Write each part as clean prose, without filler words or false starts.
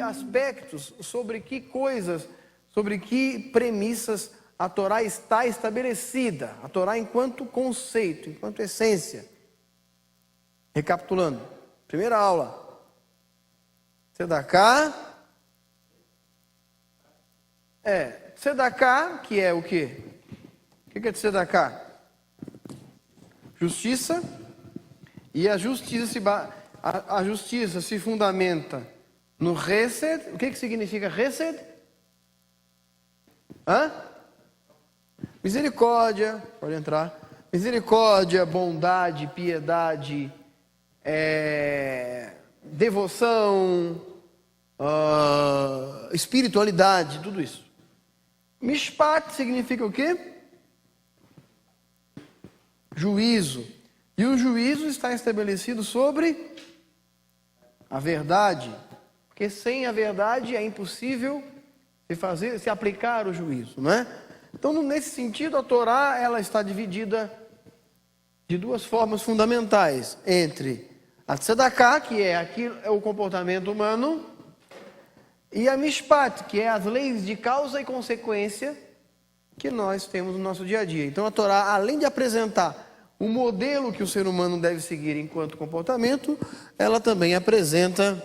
aspectos, sobre que coisas, sobre que premissas a Torá está estabelecida. A Torá enquanto conceito, enquanto essência. Recapitulando. Primeira aula. Tzedaká. Tzedaká, que é o quê? O que é tzedaká? Justiça. E a justiça se fundamenta no Hesed. O que significa Hesed? Misericórdia, pode entrar. Misericórdia, bondade, piedade, devoção, espiritualidade, tudo isso. Mishpat significa o quê? Juízo. E o juízo está estabelecido sobre a verdade. Porque sem a verdade é impossível se aplicar o juízo, não é? Então, nesse sentido, a Torá ela está dividida de duas formas fundamentais. Entre a Tzedaká, que é o comportamento humano, e a Mishpat, que é as leis de causa e consequência que nós temos no nosso dia a dia. Então, a Torá, além de apresentar o modelo que o ser humano deve seguir enquanto comportamento, ela também apresenta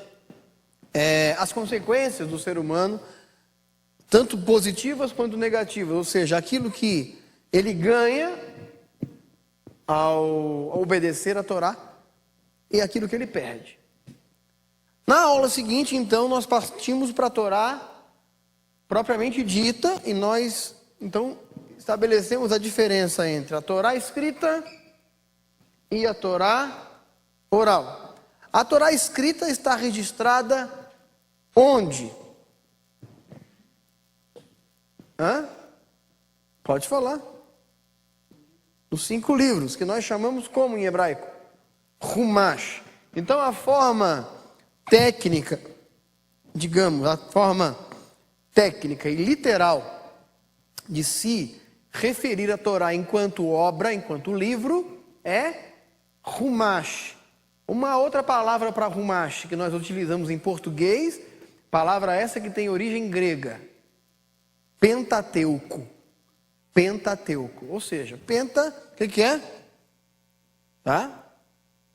as consequências do ser humano, tanto positivas quanto negativas, ou seja, aquilo que ele ganha ao obedecer a Torá e aquilo que ele perde. Na aula seguinte, então, nós partimos para a Torá propriamente dita e nós, então, estabelecemos a diferença entre a Torá escrita e a Torá oral. A Torá escrita está registrada onde? Pode falar. Os 5 livros, que nós chamamos como em hebraico? Humash. Então a forma técnica, digamos, a forma técnica e literal de se referir a Torá enquanto obra, enquanto livro, é Humash. Uma outra palavra para Humash que nós utilizamos em português, palavra essa que tem origem grega, Pentateuco. Pentateuco. Ou seja, penta, o que é? Tá?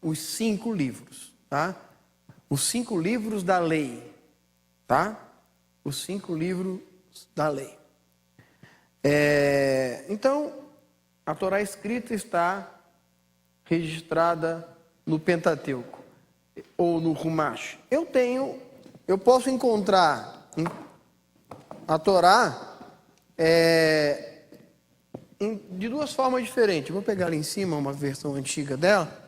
Os 5 livros. Tá? Os 5 livros da lei. Tá? Os 5 livros da lei. Então, a Torá escrita está registrada no Pentateuco ou no Humash. Eu posso encontrar a Torá de duas formas diferentes. Eu vou pegar ali em cima uma versão antiga dela.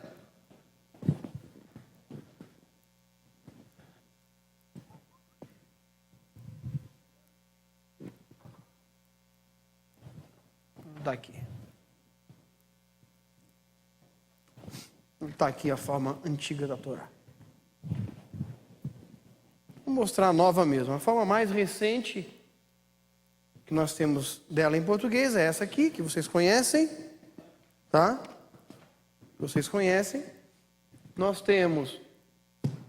Daqui. Está aqui a forma antiga da Torá. Vou mostrar a nova mesmo. A forma mais recente que nós temos dela em português é essa aqui, que vocês conhecem. Tá? Vocês conhecem. Nós temos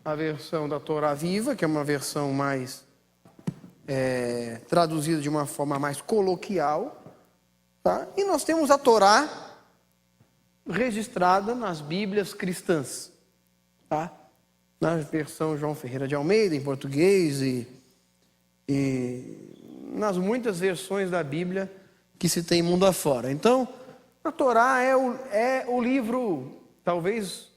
a versão da Torá Viva, que é uma versão mais traduzida de uma forma mais coloquial. Tá? E nós temos a Torá registrada nas Bíblias cristãs, tá? Na versão João Ferreira de Almeida, em português, e nas muitas versões da Bíblia que se tem mundo afora. Então, a Torá é o livro, talvez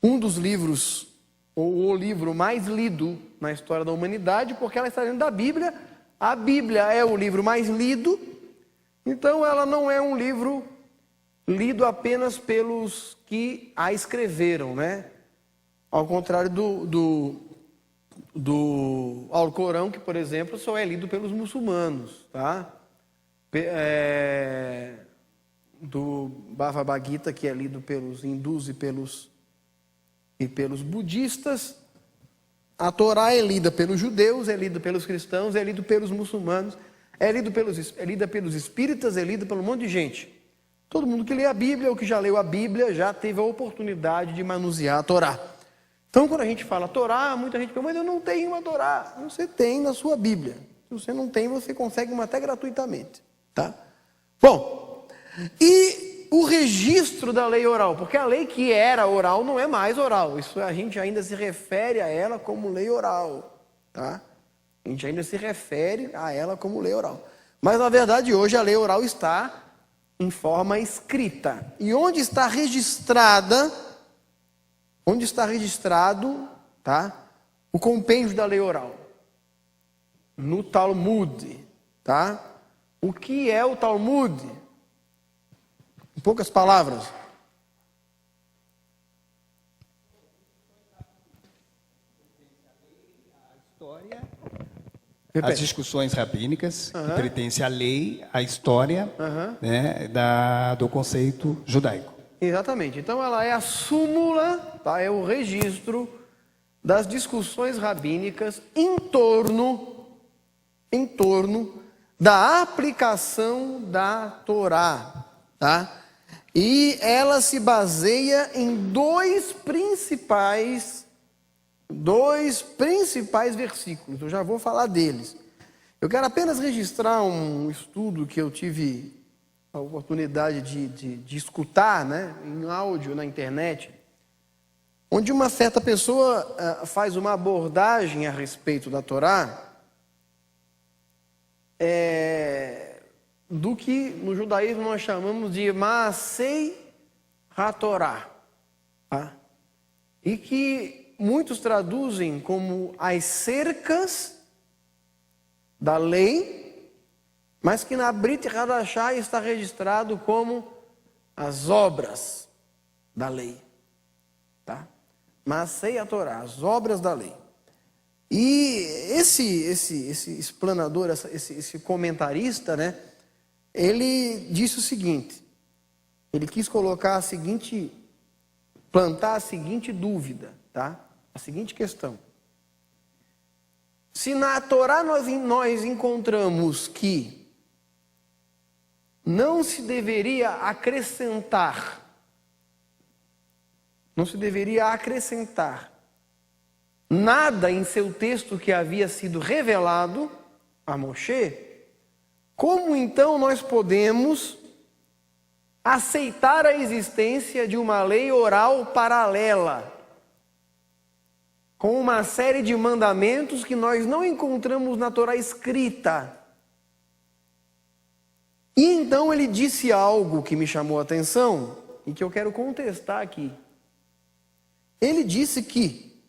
um dos livros, ou o livro mais lido na história da humanidade, porque ela está dentro da Bíblia. A Bíblia é o livro mais lido, então ela não é um livro lido apenas pelos que a escreveram, né? Ao contrário do Alcorão, que, por exemplo, só é lido pelos muçulmanos, tá? Do Bhagavad Gita, que é lido pelos hindus e pelos budistas. A Torá é lida pelos judeus, é lida pelos cristãos, é lida pelos muçulmanos, é lida pelos espíritas, é lida por um monte de gente. Todo mundo que lê a Bíblia ou que já leu a Bíblia já teve a oportunidade de manusear a Torá. Então, quando a gente fala Torá, muita gente pergunta, mas eu não tenho uma Torá. Você tem na sua Bíblia. Se você não tem, você consegue uma até gratuitamente. Tá? Bom, e o registro da lei oral? Porque a lei que era oral não é mais oral. Isso a gente ainda se refere a ela como lei oral. Tá? A gente ainda se refere a ela como lei oral. Mas, na verdade, hoje a lei oral está em forma escrita. E onde está registrado, tá, o compêndio da lei oral? No Talmud, tá? O que é o Talmud? Em poucas palavras. As discussões rabínicas, que pertencem à lei, à história, né, do conceito judaico. Exatamente. Então ela é a súmula, tá? É o registro das discussões rabínicas em torno da aplicação da Torá, tá? E ela se baseia em dois principais versículos. Eu já vou falar deles. Eu quero apenas registrar um estudo que eu tive a oportunidade de escutar, né, em áudio na internet, onde uma certa pessoa faz uma abordagem a respeito da Torá, do que no judaísmo nós chamamos de Maasei HaTorá, tá? E que muitos traduzem como as cercas da lei, mas que na Brit Hadashah está registrado como as obras da lei, tá? Maasei HaTorá, as obras da lei. E esse explanador, esse comentarista, né, ele disse o seguinte, ele quis plantar a seguinte dúvida, tá? A seguinte questão. Se na Torá nós encontramos que não se deveria acrescentar nada em seu texto que havia sido revelado a Moshe, como então nós podemos aceitar a existência de uma lei oral paralela, com uma série de mandamentos que nós não encontramos na Torá escrita? E então ele disse algo que me chamou a atenção e que eu quero contestar aqui. Ele disse que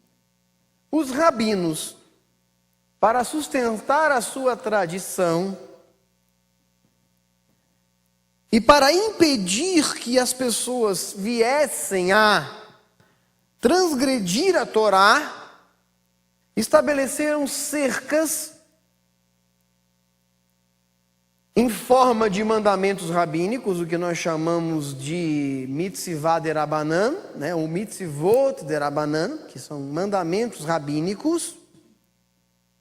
os rabinos, para sustentar a sua tradição e para impedir que as pessoas viessem a transgredir a Torá, estabeleceram cercas em forma de mandamentos rabínicos, o que nós chamamos de mitzvah derabanan, né, ou mitzvot derabanan, que são mandamentos rabínicos,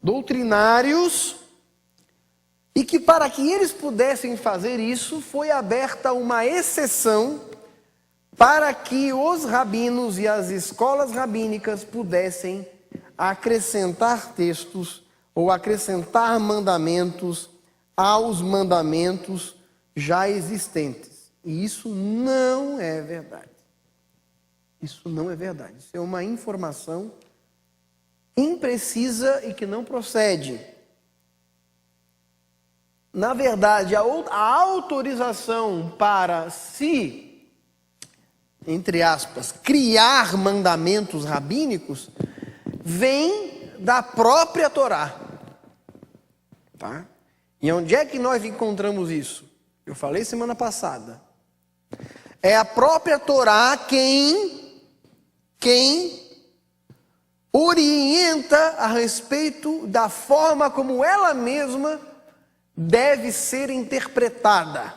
doutrinários, e que para que eles pudessem fazer isso, foi aberta uma exceção para que os rabinos e as escolas rabínicas pudessem acrescentar textos ou acrescentar mandamentos aos mandamentos já existentes. E isso não é verdade. Isso não é verdade. Isso é uma informação imprecisa e que não procede. Na verdade, a autorização para se, entre aspas, criar mandamentos rabínicos vem da própria Torá. Tá? E onde é que nós encontramos isso? Eu falei semana passada. É a própria Torá quem orienta a respeito da forma como ela mesma deve ser interpretada.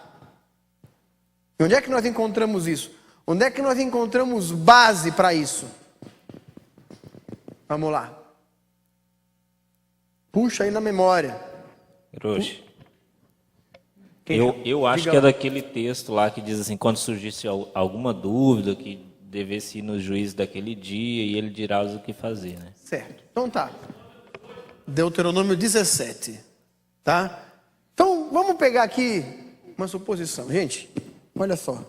E onde é que nós encontramos isso? Onde é que nós encontramos base para isso? Vamos lá. Puxa aí na memória. Hiroshi, eu acho que é daquele texto lá que diz assim, quando surgisse alguma dúvida que devesse ir no juiz daquele dia e ele dirá o que fazer, né? Certo. Então tá. Deuteronômio 17. Tá? Então, vamos pegar aqui uma suposição. Gente, olha só.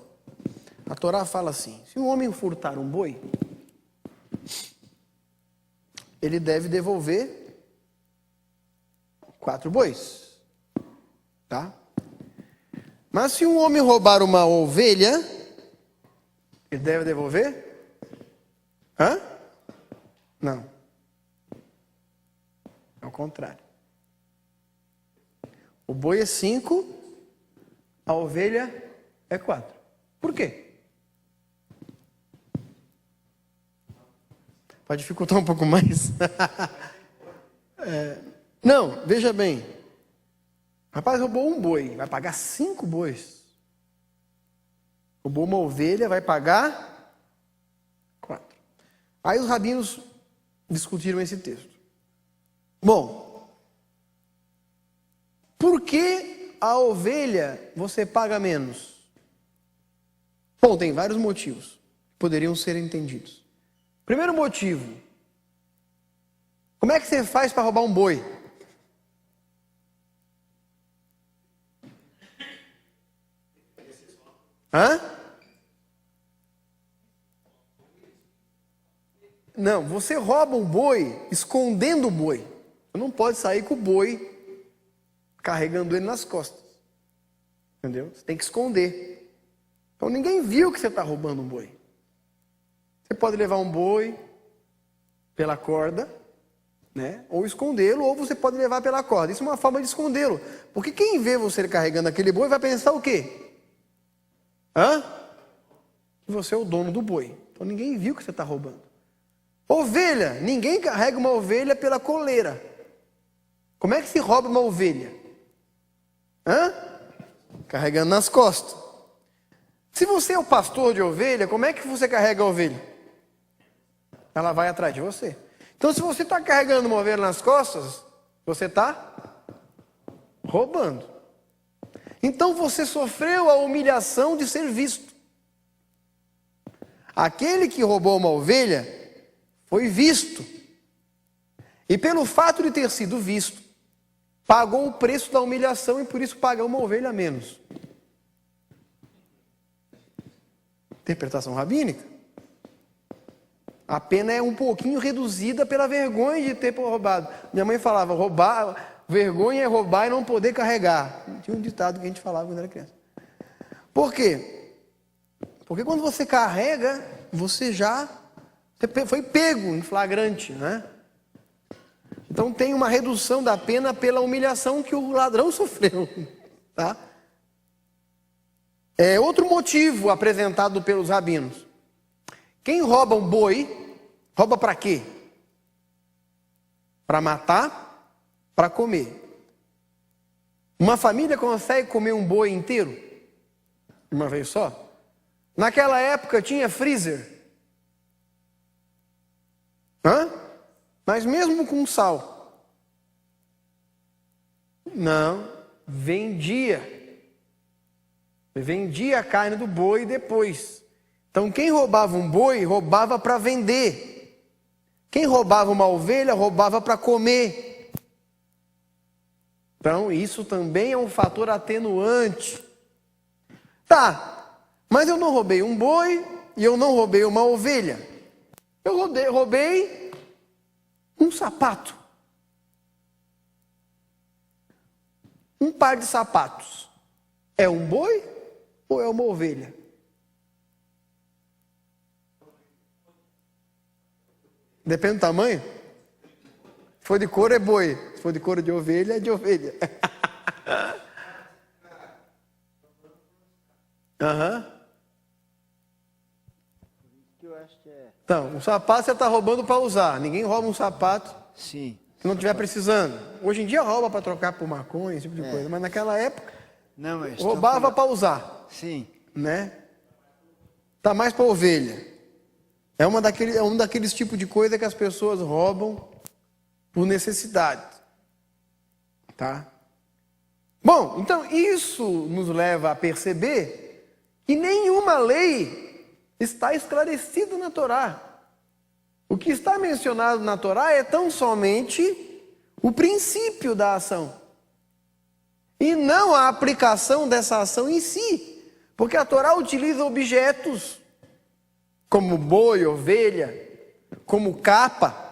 A Torá fala assim: se um homem furtar um boi, ele deve devolver 4 bois. Tá? Mas se um homem roubar uma ovelha, ele deve devolver? Hã? Não. É o contrário. O boi é 5, a ovelha é 4. Por quê? Pode dificultar um pouco mais. Não, veja bem. O rapaz roubou um boi, vai pagar 5 bois. Roubou uma ovelha, vai pagar 4. Aí os rabinos discutiram esse texto. Bom, por que a ovelha você paga menos? Bom, tem vários motivos que poderiam ser entendidos. Primeiro motivo: como é que você faz para roubar um boi? Hã? Não, você rouba um boi escondendo o boi. Você não pode sair com o boi carregando ele nas costas. Entendeu? Você tem que esconder. Então ninguém viu que você está roubando um boi. Você pode levar um boi pela corda, né? Ou escondê-lo, ou você pode levar pela corda. Isso é uma forma de escondê-lo. Porque quem vê você carregando aquele boi vai pensar o quê? Que você é o dono do boi. Então ninguém viu que você está roubando. Ovelha, ninguém carrega uma ovelha pela coleira. Como é que se rouba uma ovelha? Carregando nas costas. Se você é o pastor de ovelha, como é que você carrega a ovelha? Ela vai atrás de você. Então, se você está carregando uma ovelha nas costas, você está roubando. Então, você sofreu a humilhação de ser visto. Aquele que roubou uma ovelha foi visto. E pelo fato de ter sido visto, pagou o preço da humilhação e por isso paga uma ovelha a menos. Interpretação rabínica. A pena é um pouquinho reduzida pela vergonha de ter roubado. Minha mãe falava, vergonha é roubar e não poder carregar. Tinha um ditado que a gente falava quando era criança. Por quê? Porque quando você carrega, você foi pego em flagrante, né? Então tem uma redução da pena pela humilhação que o ladrão sofreu, tá? É outro motivo apresentado pelos rabinos. Quem rouba um boi, rouba para quê? Para matar, para comer. Uma família consegue comer um boi inteiro? Uma vez só? Naquela época tinha freezer. Mas mesmo com sal? Não, vendia a carne do boi depois. Então quem roubava um boi, roubava para vender. Quem roubava uma ovelha, roubava para comer. Então isso também é um fator atenuante. Tá, mas eu não roubei um boi e eu não roubei uma ovelha. Eu roubei um sapato. Um par de sapatos. É um boi ou é uma ovelha? Depende do tamanho. Se for de couro é boi. Se for de couro de ovelha, é de ovelha. Então, um sapato você está roubando para usar. Ninguém rouba um sapato se não estiver precisando. Hoje em dia rouba para trocar por maconha, esse tipo de coisa. Mas naquela época, roubava para usar. Sim. Né? Tá mais para ovelha. É um daqueles tipos de coisa que as pessoas roubam por necessidade. Tá? Bom, então isso nos leva a perceber que nenhuma lei está esclarecido na Torá. O que está mencionado na Torá é tão somente o princípio da ação, e não a aplicação dessa ação em si, porque a Torá utiliza objetos como boi, ovelha, como capa,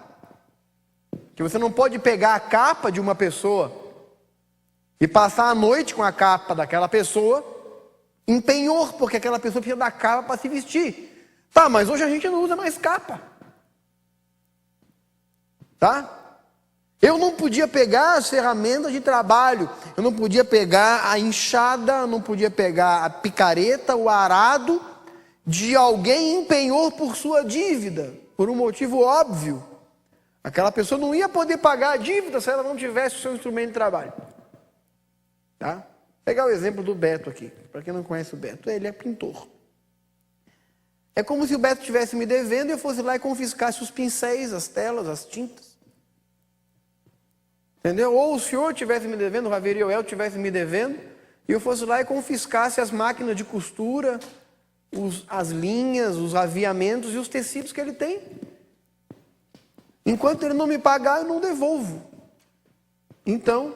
que você não pode pegar a capa de uma pessoa e passar a noite com a capa daquela pessoa em penhor, porque aquela pessoa precisa da capa para se vestir. Tá, mas hoje a gente não usa mais capa. Tá? Eu não podia pegar as ferramentas de trabalho, eu não podia pegar a enxada, eu não podia pegar a picareta, o arado de alguém em penhor por sua dívida, por um motivo óbvio. Aquela pessoa não ia poder pagar a dívida se ela não tivesse o seu instrumento de trabalho. Tá? Vou pegar o exemplo do Beto aqui. Para quem não conhece o Beto, ele é pintor. É como se o Beto estivesse me devendo e eu fosse lá e confiscasse os pincéis, as telas, as tintas. Entendeu? Ou o senhor estivesse me devendo, o Raveri ou eu estivesse me devendo, e eu fosse lá e confiscasse as máquinas de costura, as linhas, os aviamentos e os tecidos que ele tem. Enquanto ele não me pagar, eu não devolvo. Então,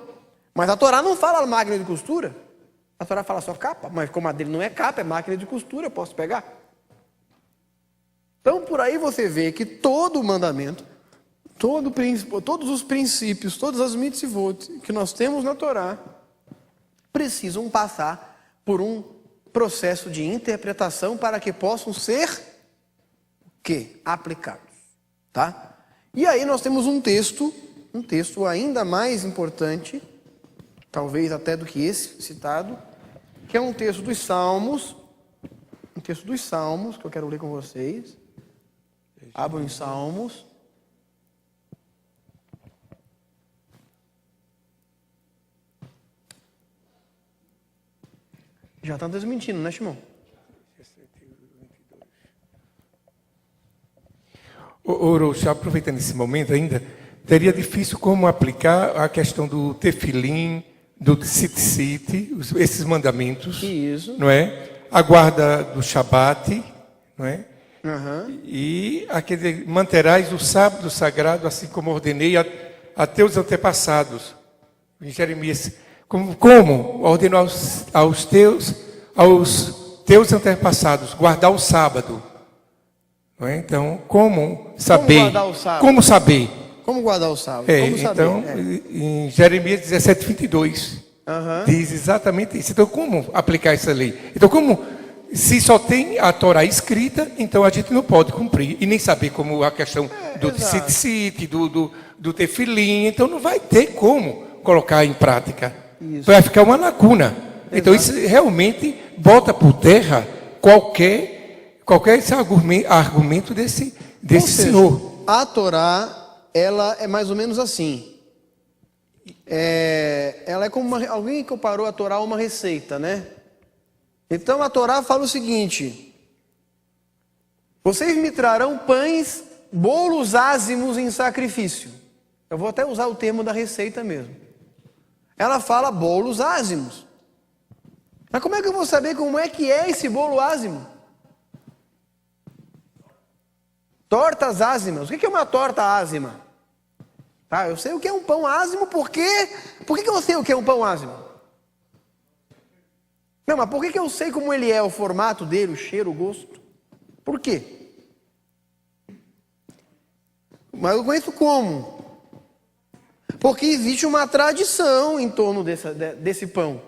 mas a Torá não fala máquina de costura. A Torá fala só capa, mas como a dele não é capa, é máquina de costura, eu posso pegar. Então, por aí você vê que todo o mandamento, todos os princípios, todas as mitzvot que nós temos na Torá, precisam passar por um processo de interpretação para que possam ser aplicados. Tá? E aí nós temos um texto ainda mais importante, talvez até do que esse citado, que é um texto dos Salmos, que eu quero ler com vocês. Abram em Salmos. Já está desmentindo, né, Shimon? Orochi, aproveitando esse momento ainda, teria difícil como aplicar a questão do tefilim, do tzitzit, esses mandamentos, Isso. não é? A guarda do Shabat, não é? Uhum. E aquele manterás o sábado sagrado, assim como ordenei a teus antepassados. Em Jeremias, como ordenou aos teus antepassados guardar o sábado. Não é? Então, como saber? Como guardar o sábado? Como saber? Como guardar o sábado? Como saber? Então, em Jeremias 17, 22, diz exatamente isso. Então, como aplicar essa lei? Então, se só tem a Torá escrita, então a gente não pode cumprir. E nem saber como a questão do tzitzit, do tefilim. Então, não vai ter como colocar em prática. Isso. Vai ficar uma lacuna. Exato. Então, isso realmente bota por terra qualquer esse argumento desse senhor. A Torá, ela é mais ou menos assim. Ela é como alguém que comparou a Torá a uma receita, né? Então a Torá fala o seguinte: vocês me trarão pães, bolos ázimos em sacrifício. Eu vou até usar o termo da receita mesmo. Ela fala bolos ázimos. Mas como é que eu vou saber como é que é esse bolo ázimo? Tortas ázimas. O que é uma torta ázima? Tá, eu sei o que é um pão ázimo, por quê? Por que eu sei o que é um pão ázimo? Não, mas por que eu sei como ele é, o formato dele, o cheiro, o gosto? Por quê? Mas eu conheço como. Porque existe uma tradição em torno desse pão,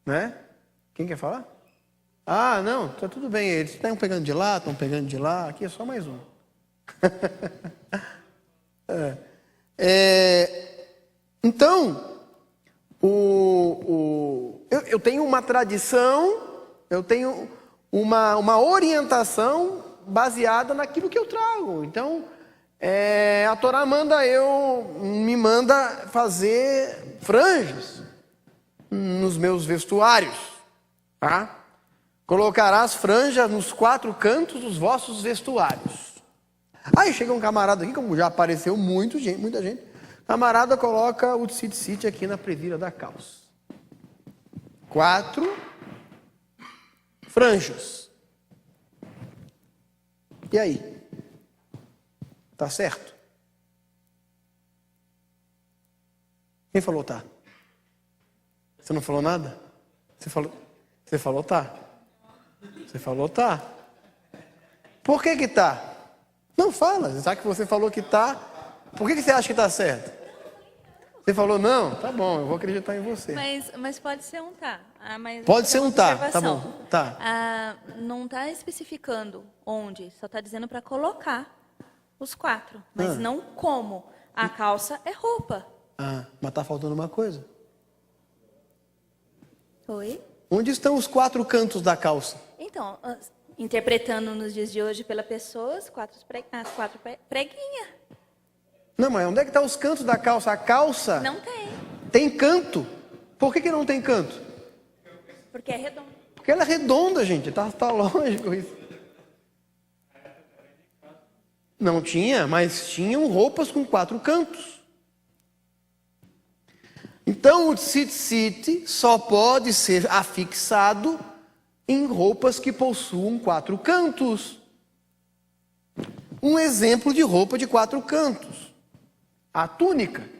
né? Quem quer falar? Ah, não, tá tudo bem. Eles estão pegando de lá, estão pegando de lá. Aqui é só mais um. Então, eu tenho uma tradição, eu tenho uma orientação baseada naquilo que eu trago. Então, a Torá me manda fazer franjas nos meus vestuários, tá? Colocarás franjas nos 4 cantos dos vossos vestuários. Aí chega um camarada aqui, como já apareceu muita gente, camarada coloca o tzitzit aqui na presilha da calça. 4 franjas. E aí? Tá certo? Quem falou tá? Você não falou nada? Você falou tá. Você falou tá. Por que tá? Não fala, já que você falou que tá. Por que você acha que tá certo? Você falou não? Tá bom, eu vou acreditar em você. Mas pode ser um tá. Mas Pode ser um tá, tá observação. bom. Tá. Não está especificando onde, só está dizendo para colocar os 4, mas não como. A calça é roupa. Mas tá faltando uma coisa. Oi? Onde estão os 4 cantos da calça? Então, interpretando nos dias de hoje pela pessoa, as 4 preguinhas. Não, mas onde é que estão os cantos da calça? A calça Não tem, tem canto. Por que não tem canto? porque é redondo. Porque ela é redonda, gente. Tá lógico isso. Não tinha, mas tinham roupas com 4 cantos. Então o tzitzit só pode ser afixado em roupas que possuam 4 cantos. Um exemplo de roupa de 4 cantos: a túnica.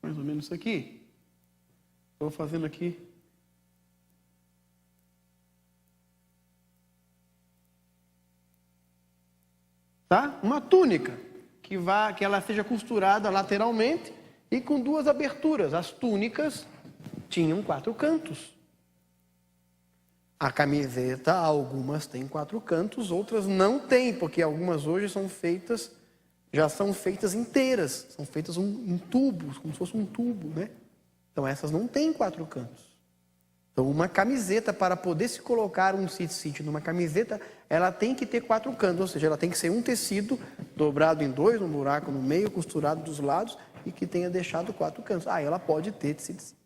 Mais ou menos isso aqui. Estou fazendo aqui. Tá? Uma túnica que ela seja costurada lateralmente e com 2 aberturas. As túnicas tinham 4 cantos. A camiseta, algumas têm 4 cantos, outras não têm, porque algumas hoje já são feitas inteiras, são feitas em tubos, como se fosse um tubo, né? Então essas não têm 4 cantos. Então uma camiseta, para poder se colocar um tzitzit numa camiseta, ela tem que ter 4 cantos, ou seja, ela tem que ser um tecido dobrado em 2, um buraco no meio, costurado dos lados e que tenha deixado 4 cantos. Ela pode ter tzitzit.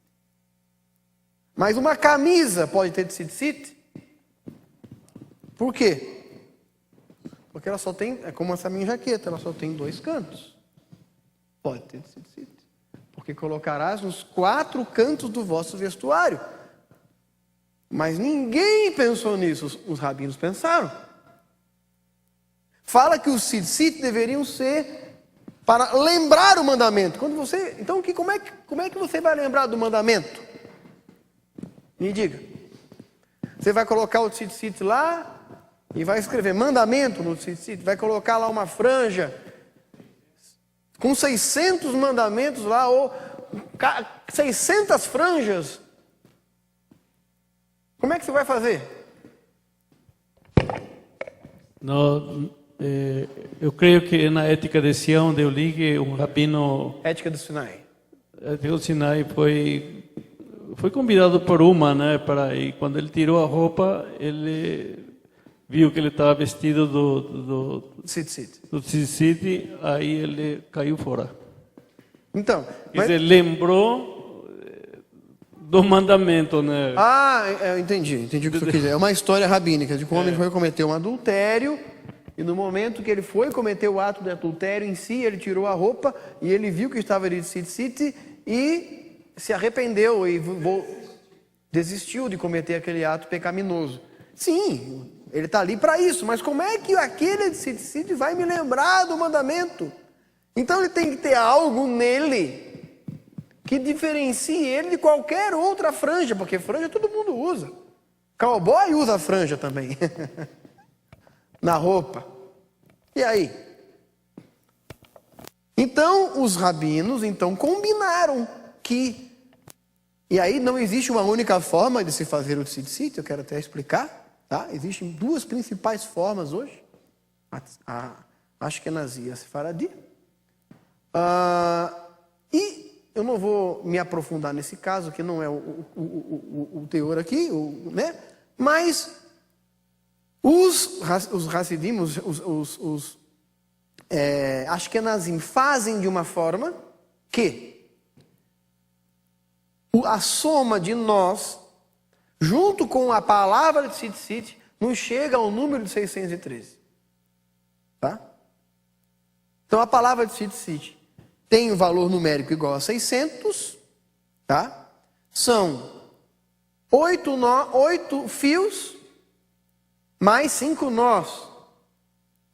Mas uma camisa pode ter tzitzit? Por quê? Porque ela só tem, é como essa minha jaqueta, ela só tem 2 cantos. Pode ter tzitzit. Porque colocarás nos 4 cantos do vosso vestuário. Mas ninguém pensou nisso, os rabinos pensaram. Fala que os tzitzit deveriam ser para lembrar o mandamento. Então, como é que você vai lembrar do mandamento? Me diga. Você vai colocar o tzitzit lá e vai escrever mandamento no tzitzit, vai colocar lá uma franja com 600 mandamentos lá, ou 600 franjas. Como é que você vai fazer? Eu creio que na Ética de Sião de Ulig, um rabino Ética do Sinai. do Sinai foi convidado por uma, né, e quando ele tirou a roupa, ele viu que ele estava vestido do tzitzit, aí ele caiu fora. Então, Quer dizer, lembrou do mandamento, né? eu entendi o que você quer dizer. É uma história rabínica de como ele foi cometer um adultério, e no momento que ele foi cometer o ato de adultério em si, ele tirou a roupa e ele viu que estava de tzitzit e se arrependeu e desistiu de cometer aquele ato pecaminoso. Sim, ele está ali para isso, mas como é que aquele tzitzit vai me lembrar do mandamento? Então ele tem que ter algo nele que diferencie ele de qualquer outra franja, porque franja todo mundo usa. Cowboy usa franja também. Na roupa. E aí? Então, os rabinos combinaram que... E aí não existe uma única forma de se fazer o tzitzit, eu quero até explicar. Tá? Existem 2 principais formas hoje. A Ashkenazi e a Sefaradi. E eu não vou me aprofundar nesse caso, que não é o teor aqui, né? Mas os Hassidim, os Ashkenazim fazem de uma forma que a soma de nós, junto com a palavra de tzitzit, nos chega ao número de 613. Tá? Então a palavra de tzitzit tem um valor numérico igual a 600, tá? São 8 fios mais 5 nós.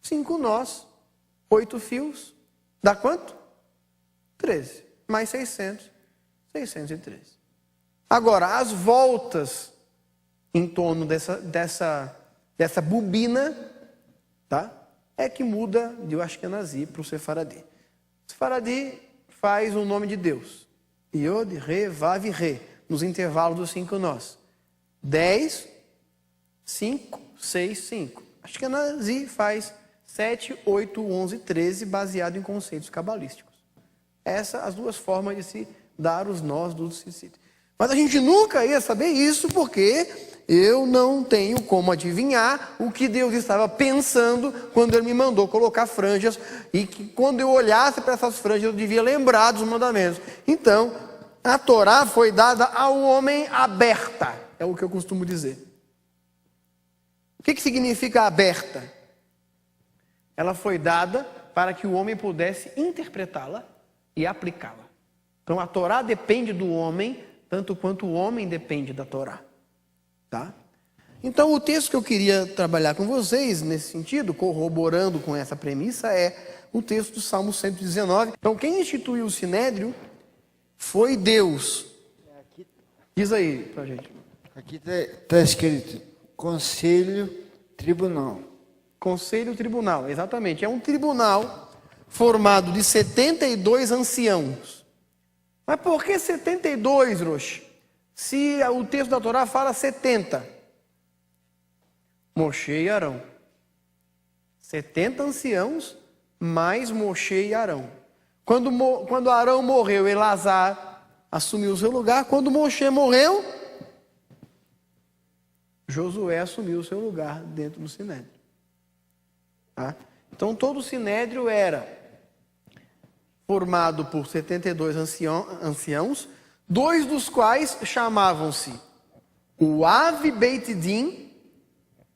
5 nós, 8 fios, dá quanto? 13. Mais 600, 613. Agora, as voltas em torno dessa bobina, tá? É que muda de Ashkenazi para o Sefaradi. O Sefaradi faz o nome de Deus. Yod, Re, Vav, Re. Nos intervalos dos 5 nós. 10, 5, 6, 5. Ashkenazi faz 7, 8, 11, 13, baseado em conceitos cabalísticos. Essas as duas formas de se dar os nós do tzitzit. Mas a gente nunca ia saber isso, porque eu não tenho como adivinhar o que Deus estava pensando quando Ele me mandou colocar franjas, e que quando eu olhasse para essas franjas eu devia lembrar dos mandamentos. Então, a Torá foi dada ao homem aberta, é o que eu costumo dizer. O que significa aberta? Ela foi dada para que o homem pudesse interpretá-la e aplicá-la. Então, a Torá depende do homem, tanto quanto o homem depende da Torá. Tá? Então, o texto que eu queria trabalhar com vocês, nesse sentido, corroborando com essa premissa, é o texto do Salmo 119. Então, quem instituiu o Sinédrio foi Deus. Diz aí pra gente. Aqui está escrito Conselho Tribunal. Conselho Tribunal, exatamente. É um tribunal formado de 72 anciãos. Mas por que 72, Rosh? Se o texto da Torá fala 70. Moshe e Arão. 70 anciãos, mais Moshe e Arão. Quando Arão morreu, Elazar assumiu o seu lugar. Quando Moshe morreu, Josué assumiu o seu lugar dentro do Sinédrio. Tá? Então, todo o Sinédrio era formado por 72 anciãos, 2 dos quais chamavam-se o Av Beit Din,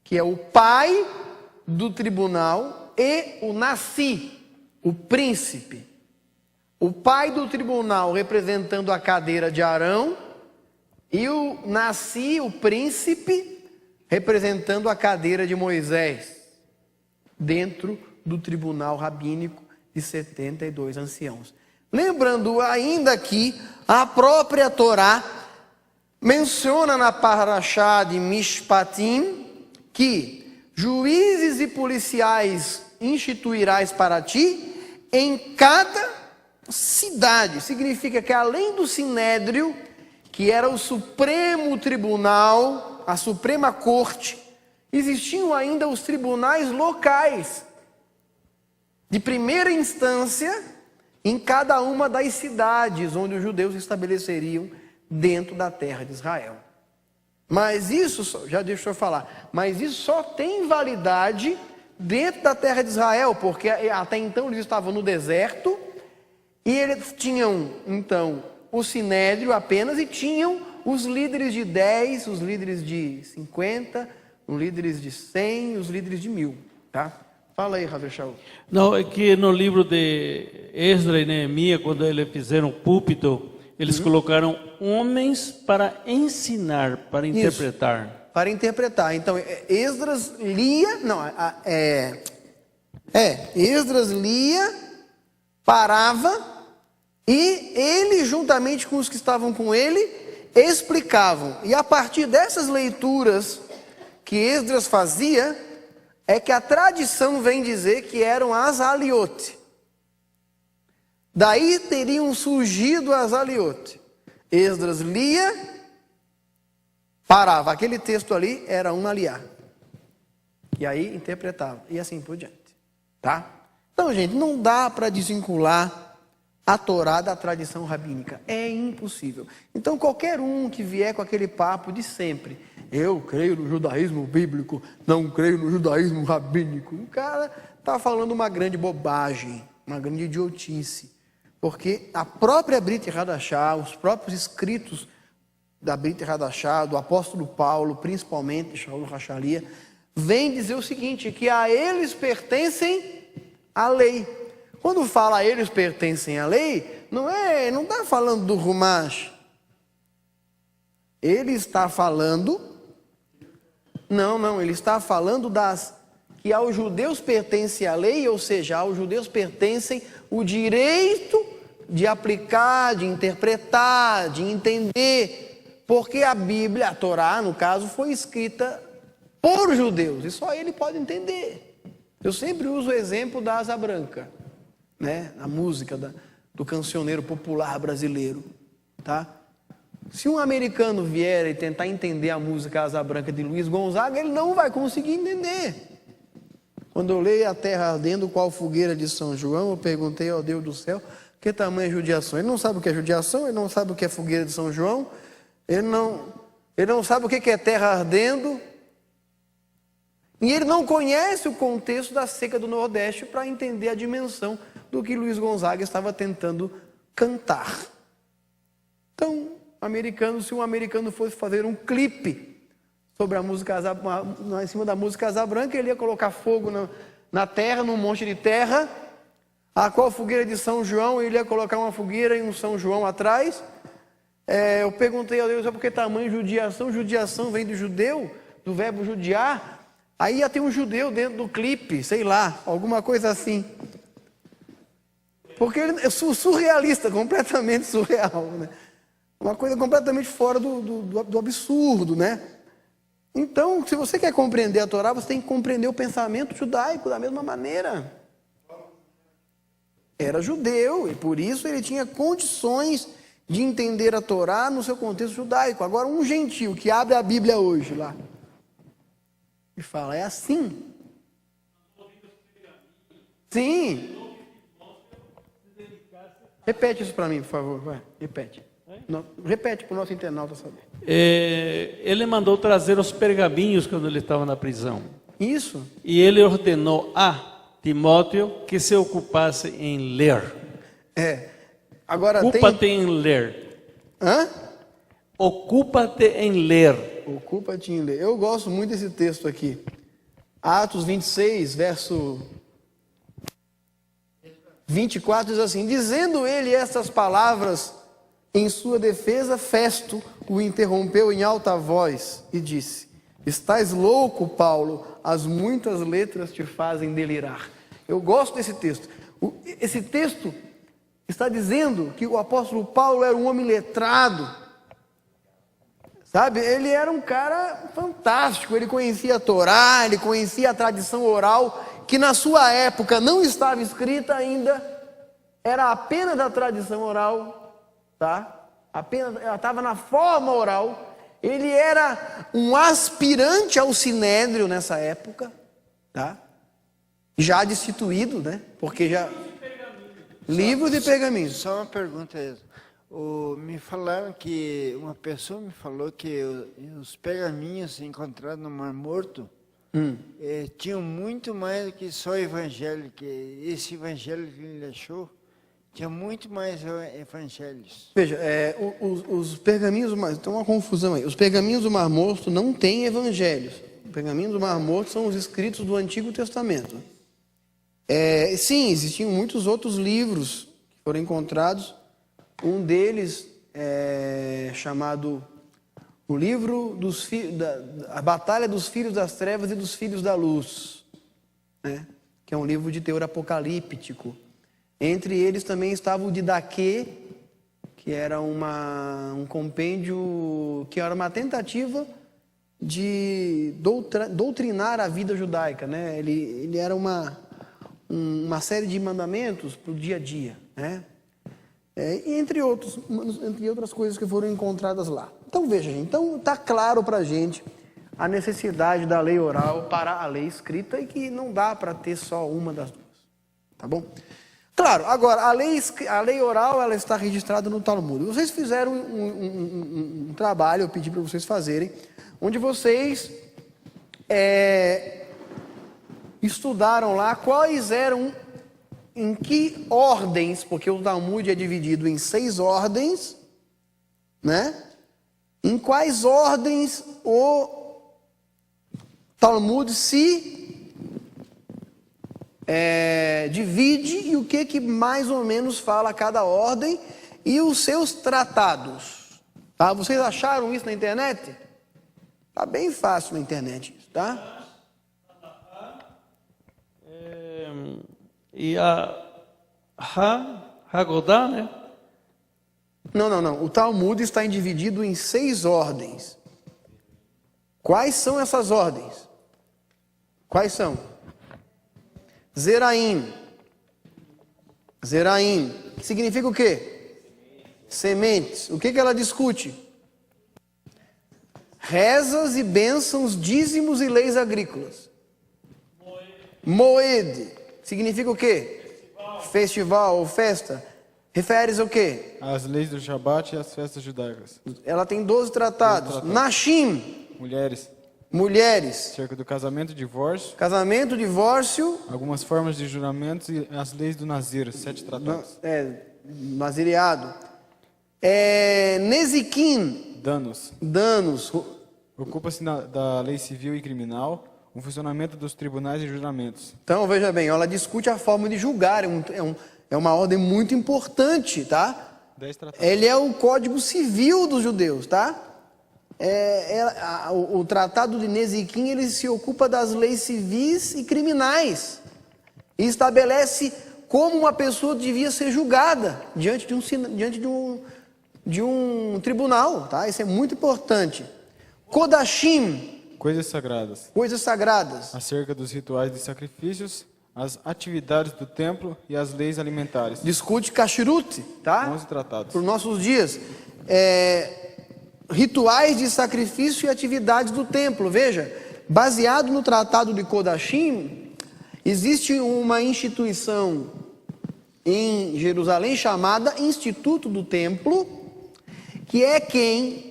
que é o pai do tribunal, e o Nassi, o príncipe. O pai do tribunal representando a cadeira de Arão, e o Nassi, o príncipe, representando a cadeira de Moisés, dentro do tribunal rabínico de 72 anciãos. Lembrando ainda que a própria Torá menciona na Parashá de Mishpatim que juízes e policiais instituirás para ti em cada cidade. Significa que além do Sinédrio, que era o supremo tribunal, a suprema corte, existiam ainda os tribunais locais, de primeira instância, em cada uma das cidades onde os judeus se estabeleceriam dentro da terra de Israel. Mas isso, já deixa eu falar, mas isso só tem validade dentro da terra de Israel, porque até então eles estavam no deserto, e eles tinham, então, o Sinédrio apenas, e tinham os líderes de 10, os líderes de 50, os líderes de 100, os líderes de 1000, tá? Fala aí, Rav Shaul. Não, é que no livro de Esdras e Neemias, quando eles fizeram o púlpito, eles colocaram homens para ensinar, para interpretar. Isso, para interpretar. Então, Esdras lia, Esdras lia, parava, e ele, juntamente com os que estavam com ele, explicavam. E a partir dessas leituras que Esdras fazia, é que a tradição vem dizer que eram as aliote. Daí teriam surgido as aliote. Esdras lia, parava. Aquele texto ali era um aliá. E aí interpretava. E assim por diante. Tá? Então, gente, não dá para desvincular a Torá da tradição rabínica. É impossível. Então, qualquer um que vier com aquele papo de sempre, eu creio no judaísmo bíblico, não creio no judaísmo rabínico, o cara está falando uma grande bobagem, uma grande idiotice. Porque a própria Brit Hadashah, os próprios escritos da Brit Hadashah, do apóstolo Paulo, principalmente, Shaul Rachalia, vem dizer o seguinte, que a eles pertencem a lei. Quando fala a eles pertencem à lei, não está falando do Rumash, Ele está falando... Não, ele está falando que aos judeus pertence a lei, ou seja, aos judeus pertencem o direito de aplicar, de interpretar, de entender, porque a Bíblia, a Torá, no caso, foi escrita por judeus, e só ele pode entender. Eu sempre uso o exemplo da Asa Branca, né? A música do cancioneiro popular brasileiro, tá? Se um americano vier e tentar entender a música Asa Branca de Luiz Gonzaga, ele não vai conseguir entender. Quando eu leio A Terra Ardendo, qual fogueira de São João, eu perguntei ao Deus do céu, que tamanho é judiação? Ele não sabe o que é judiação, ele não sabe o que é fogueira de São João, ele não sabe o que é terra ardendo, e ele não conhece o contexto da seca do Nordeste para entender a dimensão do que Luiz Gonzaga estava tentando cantar. Então, se um americano fosse fazer um clipe sobre a música em cima da música Asa Branca, ele ia colocar fogo na terra, num monte de terra, a qual fogueira de São João, ele ia colocar uma fogueira e um São João atrás. Eu perguntei a Deus, por que tamanho judiação? Judiação vem do judeu, do verbo judiar. Aí ia ter um judeu dentro do clipe, sei lá, alguma coisa assim. Porque ele é surrealista, completamente surreal, né? Uma coisa completamente fora do absurdo, né? Então, se você quer compreender a Torá, você tem que compreender o pensamento judaico da mesma maneira. Era judeu, e por isso ele tinha condições de entender a Torá no seu contexto judaico. Agora, um gentio que abre a Bíblia hoje lá e fala, é assim. Sim. Repete isso para mim, por favor. Vai, repete. Repete para o nosso internauta saber. Ele mandou trazer os pergaminhos quando ele estava na prisão. Isso. E ele ordenou a Timóteo que se ocupasse em ler. Agora Ocupa-te em ler. Hã? Ocupa-te em ler. Ocupa-te em ler. Eu gosto muito desse texto aqui. Atos 26, verso 24, diz assim: dizendo ele essas palavras em sua defesa, Festo o interrompeu em alta voz e disse: estás louco, Paulo, as muitas letras te fazem delirar. Eu gosto desse texto. Esse texto está dizendo que o apóstolo Paulo era um homem letrado, sabe? Ele era um cara fantástico, ele conhecia a Torá, ele conhecia a tradição oral, que na sua época não estava escrita ainda, era apenas da tradição oral, tá? Apenas, ela estava na forma oral. Ele era um aspirante ao sinédrio nessa época, tá? Já destituído, né? Porque já... Livros e pergaminhos. Só uma pergunta. Me falaram que... Uma pessoa me falou que os pergaminhos encontrados no Mar Morto tinham muito mais do que só evangelho, que esse evangelho que ele achou tinha muito mais evangelhos. Veja, os pergaminhos... Tem uma confusão aí. Os pergaminhos do Mar Morto não têm evangelhos. Os pergaminhos do Mar Morto são os escritos do Antigo Testamento. Sim, existiam muitos outros livros que foram encontrados. Um deles chamado o livro a Batalha dos Filhos das Trevas e dos Filhos da Luz, né? Que é um livro de teor apocalíptico. Entre eles também estava o Didaquê, que era um compêndio, que era uma tentativa de doutrinar a vida judaica, né? Ele era uma série de mandamentos para o dia a dia, né? Entre outras coisas que foram encontradas lá. Então veja, gente, então está claro para a gente a necessidade da lei oral para a lei escrita e que não dá para ter só uma das duas, tá bom? Claro, agora a lei oral ela está registrada no Talmud. Vocês fizeram um trabalho, eu pedi para vocês fazerem, onde vocês estudaram lá quais eram, em que ordens, porque o Talmud é dividido em 6 ordens, né? Em quais ordens o Talmud se divide e o que mais ou menos fala cada ordem e os seus tratados, Tá? Vocês acharam isso na internet? Tá bem fácil na internet isso, tá? E a Haggadah, né? Não. O Talmud está dividido em 6 ordens. Quais são essas ordens? Quais são? Zeraim, que significa o quê? Sementes. O que ela discute? Rezas e bênçãos, dízimos e leis agrícolas. Moed, significa o quê? Festival ou festa. Refere-se ao quê? As leis do Shabat e as festas judaicas. Ela tem 12 tratados. Nashim, mulheres. Cerca do casamento e divórcio. Casamento, divórcio. Algumas formas de juramentos e as leis do Nazir, 7 tratados. Nazireado. Nezikim. Danos. Ocupa-se da lei civil e criminal, o funcionamento dos tribunais e juramentos. Então, veja bem, ela discute a forma de julgar. É uma ordem muito importante, tá? 10 tratados. Ele é o código civil dos judeus, tá? O tratado de Nezikim, ele se ocupa das leis civis e criminais. E estabelece como uma pessoa devia ser julgada diante de um tribunal, tá? Isso é muito importante. Kodashim. Coisas sagradas. Acerca dos rituais de sacrifícios, as atividades do templo e as leis alimentares. Discute Kashrut, tá? 11 tratados. Por nossos dias. Rituais de sacrifício e atividades do templo. Veja, baseado no tratado de Kodashim, existe uma instituição em Jerusalém chamada Instituto do Templo, que é quem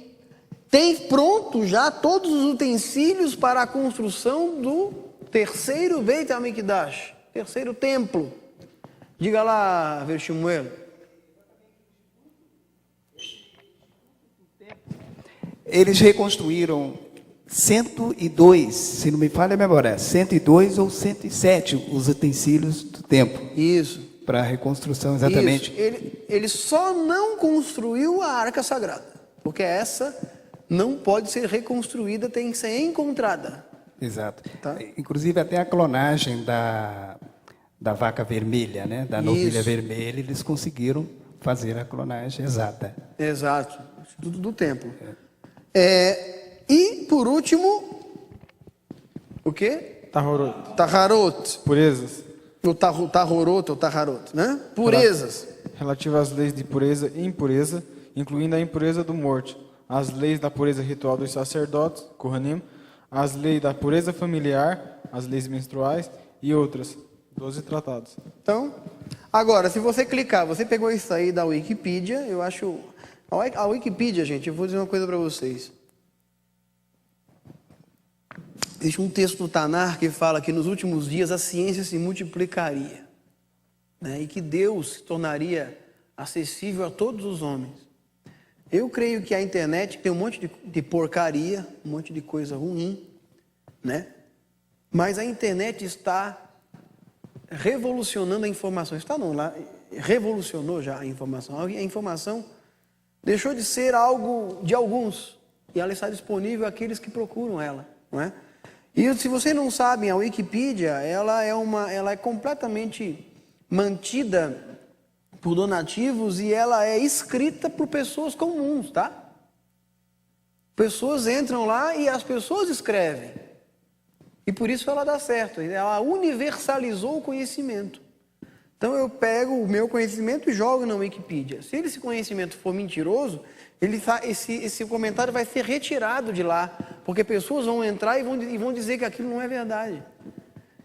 tem pronto já todos os utensílios para a construção do terceiro Beit HaMikdash, terceiro templo. Diga lá, Vershimuel. Eles reconstruíram 102, se não me falha a memória, 102 ou 107 os utensílios do templo. Isso. Para a reconstrução, exatamente. Isso. Ele só não construiu a Arca Sagrada, porque essa não pode ser reconstruída, tem que ser encontrada. Exato. Tá? Inclusive até a clonagem da vaca vermelha, né? Da novilha vermelha, eles conseguiram fazer a clonagem exata. Exato. Tudo do templo. E, por último, o quê? Taharot. Purezas. O Tahorot ou Taharot, né? Purezas. Relativa às leis de pureza e impureza, incluindo a impureza do morto, as leis da pureza ritual dos sacerdotes, Kohanim, as leis da pureza familiar, as leis menstruais e outras. 12 tratados. Então, agora, se você clicar, você pegou isso aí da Wikipedia, eu acho... A Wikipedia, gente, eu vou dizer uma coisa para vocês. Existe um texto no Tanar que fala que nos últimos dias a ciência se multiplicaria, né? E que Deus se tornaria acessível a todos os homens. Eu creio que a internet tem um monte de porcaria, um monte de coisa ruim, né? Mas a internet está revolucionando a informação. Está não, lá revolucionou já a informação. A informação deixou de ser algo de alguns e ela está disponível àqueles que procuram ela, não é? E se vocês não sabem, a Wikipedia, ela é completamente mantida por donativos e ela é escrita por pessoas comuns, tá? Pessoas entram lá e as pessoas escrevem. E por isso ela dá certo. Ela universalizou o conhecimento. Então eu pego o meu conhecimento e jogo na Wikipedia. Se esse conhecimento for mentiroso, esse comentário vai ser retirado de lá, porque pessoas vão entrar e vão dizer que aquilo não é verdade.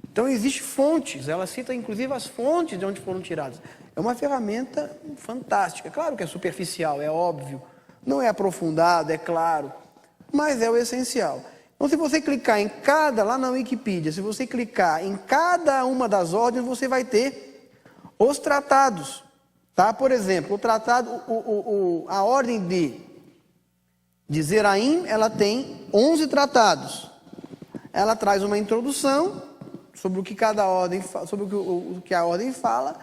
Então existem fontes, ela cita inclusive as fontes de onde foram tiradas. É uma ferramenta fantástica. Claro que é superficial, é óbvio, não é aprofundado, é claro, mas é o essencial. Então se você clicar em lá na Wikipedia, se você clicar em cada uma das ordens, você vai ter os tratados. Tá? Por exemplo, o tratado, a ordem de Zeraim, ela tem 11 tratados. Ela traz uma introdução sobre o que cada ordem, sobre o que a ordem fala.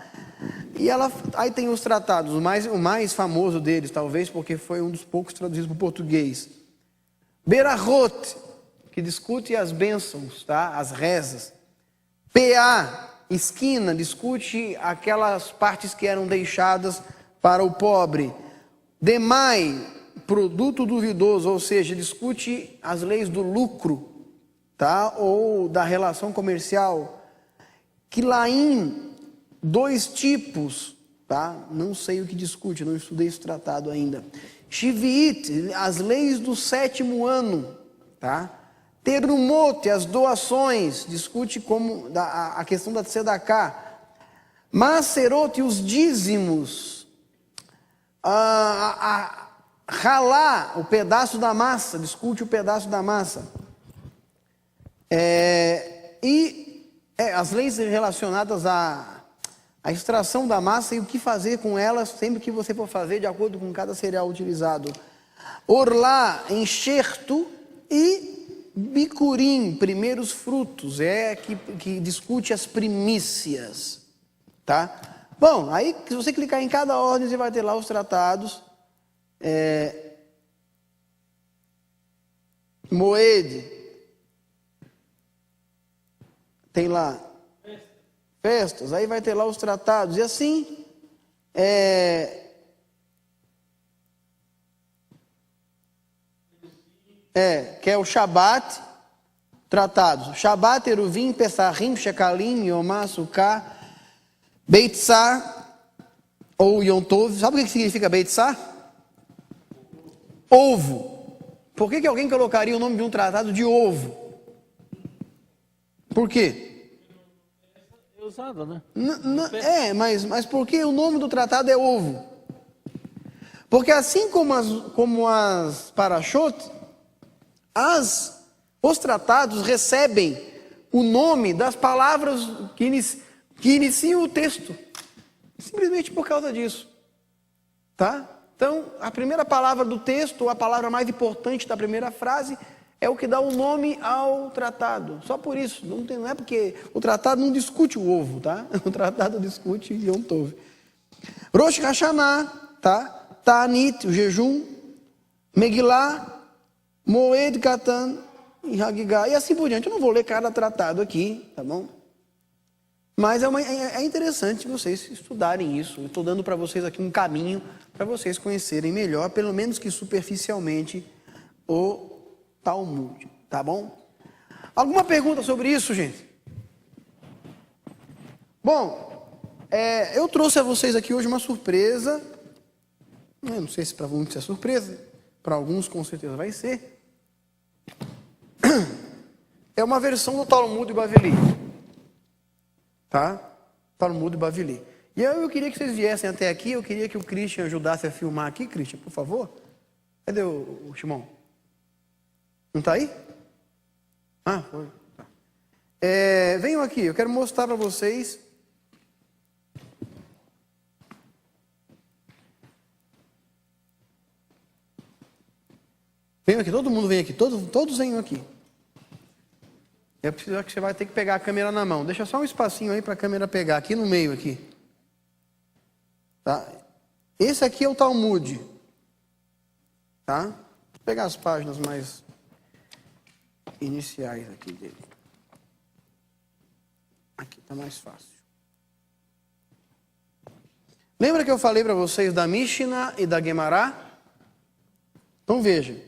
E aí tem os tratados, o mais famoso deles, talvez, porque foi um dos poucos traduzidos para o português. Berachot, que discute as bênçãos, tá? As rezas. PA, esquina, discute aquelas partes que eram deixadas para o pobre. Demai, produto duvidoso, ou seja, discute as leis do lucro, tá? Ou da relação comercial. Quilaim, 2 tipos, tá? Não sei o que discute, não estudei esse tratado ainda. Shiviit, as leis do 7º ano, tá? Terumot, as doações, discute como a questão da tzedakah. Maserot, os dízimos. Halá, o pedaço da massa, discute o pedaço da massa. As leis relacionadas à extração da massa e o que fazer com elas sempre que você for fazer, de acordo com cada cereal utilizado. Orlá, enxerto, e bicurim, primeiros frutos, que discute as primícias, tá? Bom, aí se você clicar em cada ordem, você vai ter lá os tratados. Moed, tem lá festas, aí vai ter lá os tratados, e assim, que é o Shabat, tratados. Shabat, Eruvim, Pessahim, Shekalim, Yomá, Sukkah, Beitzá, ou Yom Tov. Sabe o que significa Beitzá? Ovo. Por que alguém colocaria o nome de um tratado de ovo? Por quê? É usado, né? Mas por que o nome do tratado é ovo? Porque assim como as parashot, os tratados recebem o nome das palavras que iniciam o texto. Simplesmente por causa disso. Tá? Então, a primeira palavra do texto, a palavra mais importante da primeira frase, é o que dá o nome ao tratado. Só por isso. Não é porque o tratado não discute o ovo, tá? O tratado discute Yom Tov. Rosh Hashanah, tá? Ta'anit, o jejum. Megillah, Moed Katan e Hagigah. E assim por diante. Eu não vou ler cada tratado aqui, tá bom? Mas é interessante vocês estudarem isso. Eu estou dando para vocês aqui um caminho para vocês conhecerem melhor, pelo menos que superficialmente, o Talmud, tá bom? Alguma pergunta sobre isso, gente? Bom, eu trouxe a vocês aqui hoje uma surpresa. Eu não sei se para muitos é surpresa, para alguns com certeza vai ser. É uma versão do Talmud Baveli. Tá? Talmud Baveli. E eu queria que vocês viessem até aqui, eu queria que o Christian ajudasse a filmar aqui. Christian, por favor. Cadê o Shimon? Não está aí? Ah, foi. Tá. Venham aqui, eu quero mostrar para vocês. Venham aqui, todo mundo vem aqui, todos venham aqui. Eu preciso que você vai ter que pegar a câmera na mão. Deixa só um espacinho aí para a câmera pegar, aqui no meio aqui. Tá? Esse aqui é o Talmud. Tá? Vou pegar as páginas mais iniciais aqui dele. Aqui está mais fácil. Lembra que eu falei para vocês da Mishnah e da Gemara? Então veja.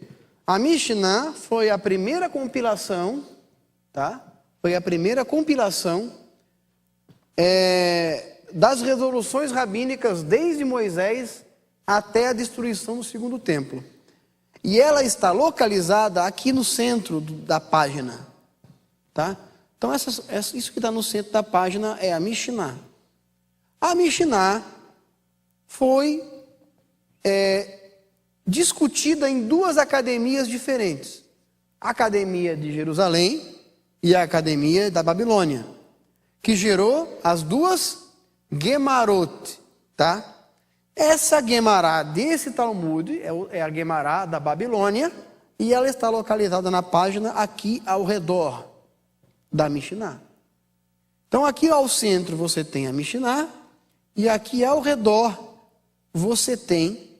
A Mishnah foi a primeira compilação, tá? Foi a primeira compilação das resoluções rabínicas desde Moisés até a destruição do segundo templo. E ela está localizada aqui no centro da página, tá? Então isso que está no centro da página é a Mishnah. A Mishnah foi discutida em 2 academias diferentes. A Academia de Jerusalém e a Academia da Babilônia, que gerou as 2 Gemarot, tá? Essa Gemará desse Talmud é a Gemará da Babilônia e ela está localizada na página aqui ao redor da Mishnah. Então aqui ao centro você tem a Mishnah E aqui ao redor você tem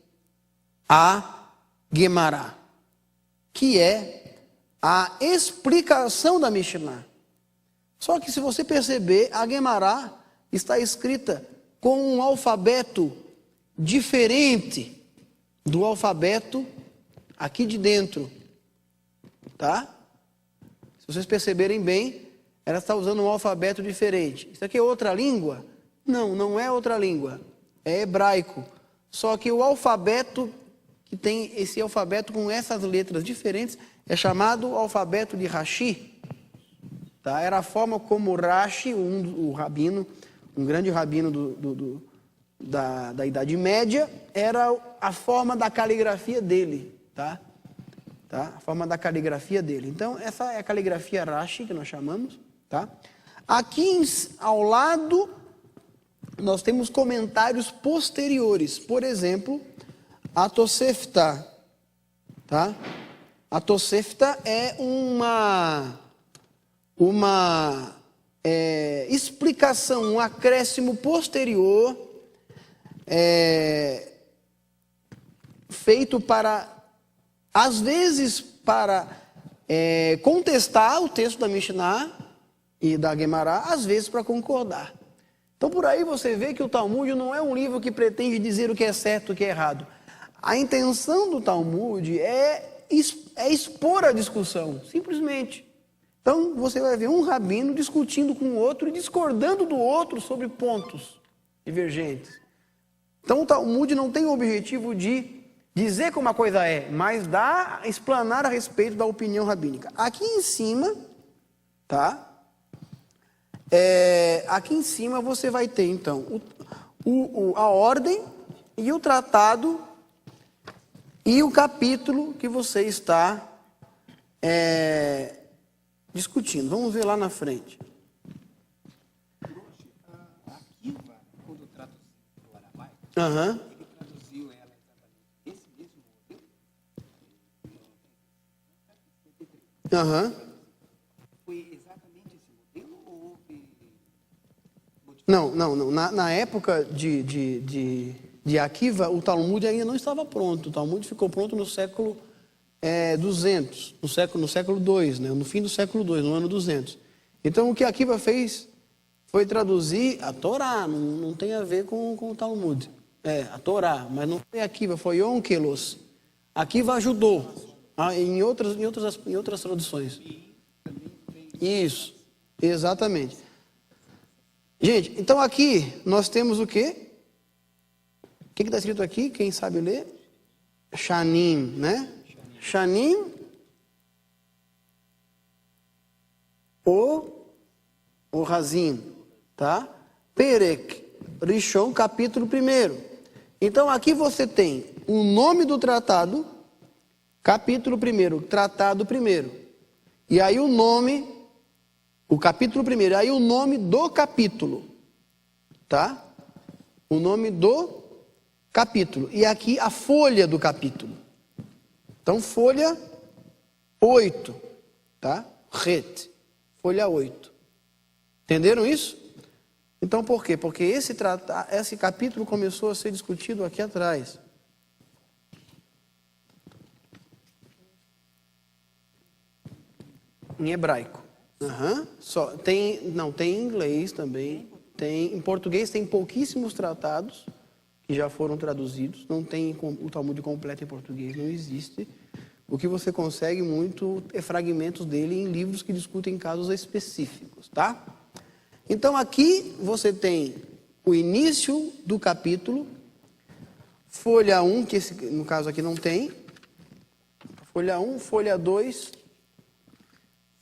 a Guemará, que é a explicação da Mishnah. Só que se você perceber, a Guemará está escrita com um alfabeto diferente do alfabeto aqui de dentro, tá? Se vocês perceberem bem, ela está usando um alfabeto diferente. Isso aqui é outra língua? Não, não é outra língua. É hebraico. Só que o alfabeto que tem esse alfabeto com essas letras diferentes é chamado alfabeto de Rashi. Tá? Era a forma como Rashi, o rabino, um grande rabino da Idade Média, era a forma da caligrafia dele. Tá? A forma da caligrafia dele. Então, essa é a caligrafia Rashi, que nós chamamos. Tá? Aqui ao lado, nós temos comentários posteriores. Por exemplo, a Tosefta. Tá? A Tosefta é uma explicação, um acréscimo posterior feito para, às vezes, para contestar o texto da Mishnah e da Guemará, às vezes para concordar. Então, por aí você vê que o Talmud não é um livro que pretende dizer o que é certo e o que é errado. A intenção do Talmud é expor a discussão, simplesmente. Então, você vai ver um rabino discutindo com o outro e discordando do outro sobre pontos divergentes. Então, o Talmud não tem o objetivo de dizer como a coisa é, mas explanar a respeito da opinião rabínica. Aqui em cima, tá? Aqui em cima você vai ter, então, a ordem e o tratado e o capítulo que você está discutindo. Vamos ver lá na frente. Aqui, quando traduziu o aramaico, ele traduziu ela exatamente esse mesmo modelo. Foi exatamente esse modelo ou houve... Não. Na época de Akiva, o Talmud ainda não estava pronto. O Talmud ficou pronto no século 200, no século II, né? No fim do século II, no ano 200. Então, o que Akiva fez foi traduzir a Torá, não tem a ver com o Talmud. A Torá, mas não foi Akiva, foi Onkelos. Akiva ajudou em outras traduções. Isso, exatamente. Gente, então aqui nós temos o quê? O que está escrito aqui? Quem sabe ler? Shanim, né? Shanim, o Razim, tá? Perek, Rishon, capítulo 1. Então aqui você tem o nome do tratado, capítulo 1, tratado 1. E aí o capítulo 1, aí o nome do capítulo, tá? O nome do capítulo. E aqui a folha do capítulo. Então, folha 8, tá? Het, folha 8. Entenderam isso? Então, por quê? Porque esse capítulo começou a ser discutido aqui atrás. Em hebraico. Tem em inglês também. Em português tem pouquíssimos tratados que já foram traduzidos. Não tem o Talmud completo em português, não existe. O que você consegue muito é fragmentos dele em livros que discutem casos específicos, tá? Então aqui você tem o início do capítulo, folha 1, que no caso aqui não tem, folha 1, folha 2,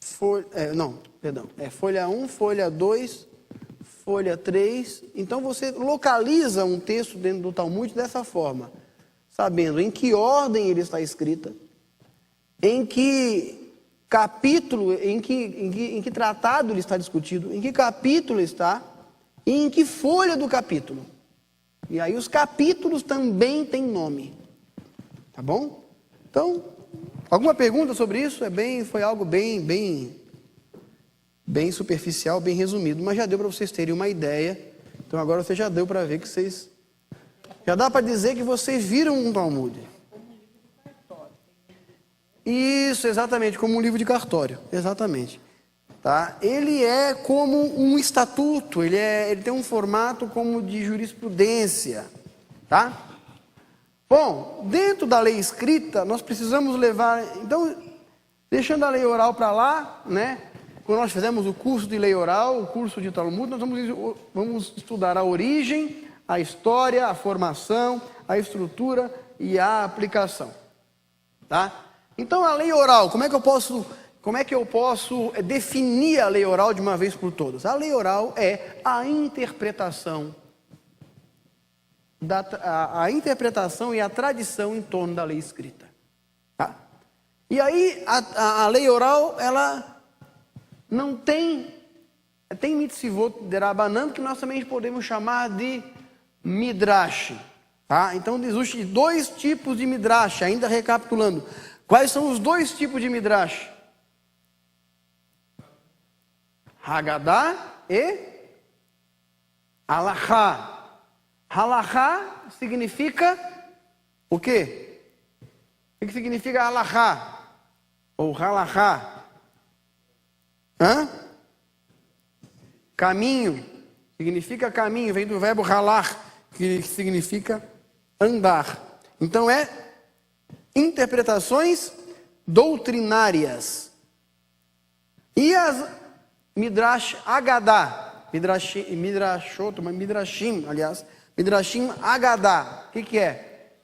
folha 1, folha 2, folha 3. Então você localiza um texto dentro do Talmud dessa forma, sabendo em que ordem ele está escrita, em que capítulo, em que tratado ele está discutido, em que capítulo está e em que folha do capítulo. E aí os capítulos também têm nome. Tá bom? Então, alguma pergunta sobre isso? Foi algo bem superficial, bem resumido, mas já deu para vocês terem uma ideia. Então agora você já deu para ver que vocês... Já dá para dizer que vocês viram um Talmud. Isso, exatamente, como um livro de cartório. Exatamente. Tá? Ele é como um estatuto, ele tem um formato como de jurisprudência. Tá? Bom, dentro da lei escrita, nós precisamos levar... Então, deixando a lei oral para lá, né? Quando nós fizemos o curso de lei oral, o curso de Talmud, nós vamos estudar a origem, a história, a formação, a estrutura e a aplicação. Tá? Então, a lei oral, como é que eu posso definir a lei oral de uma vez por todas? A lei oral é a interpretação, a interpretação e a tradição em torno da lei escrita. Tá? E aí, a lei oral, ela não tem mitzvot de Rabanan, que nós também podemos chamar de midrash. Tá? Então, existem 2 tipos de midrash, ainda recapitulando. Quais são os 2 tipos de midrash? Haggadah e Halachá. Halachá significa o quê? O que significa Halachá? Ou Halachá? Caminho. Significa caminho, vem do verbo halach, que significa andar. Então é interpretações doutrinárias. E as Midrash Haggadah, Midrashim Haggadah, o que é?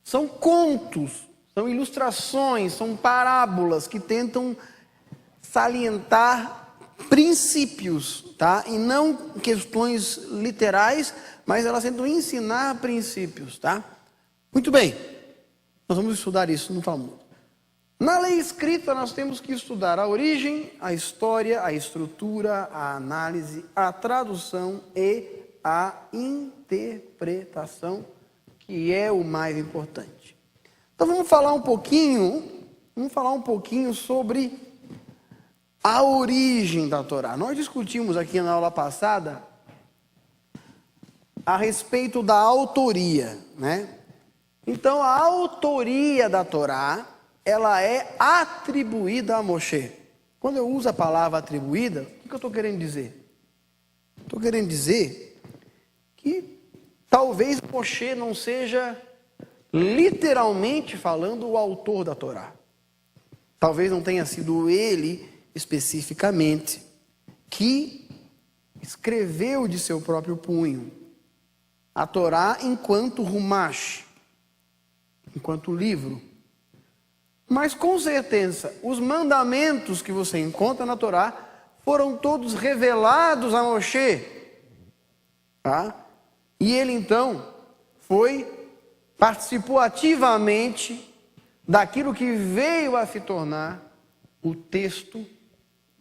São contos, são ilustrações, são parábolas que tentam salientar princípios, tá? E não questões literais, mas elas tentam ensinar princípios, tá? Muito bem, nós vamos estudar isso no Talmud. Na lei escrita, nós temos que estudar a origem, a história, a estrutura, a análise, a tradução e a interpretação, que é o mais importante. Então vamos falar um pouquinho sobre a origem da Torá. Nós discutimos aqui na aula passada a respeito da autoria, né? Então, a autoria da Torá, ela é atribuída a Moshe. Quando eu uso a palavra atribuída, o que eu estou querendo dizer? Estou querendo dizer que talvez Moshe não seja literalmente falando o autor da Torá. Talvez não tenha sido ele especificamente que escreveu de seu próprio punho a Torá enquanto Humash, enquanto livro. Mas com certeza, os mandamentos que você encontra na Torá foram todos revelados a Moshe. Tá? E ele então participou ativamente daquilo que veio a se tornar o texto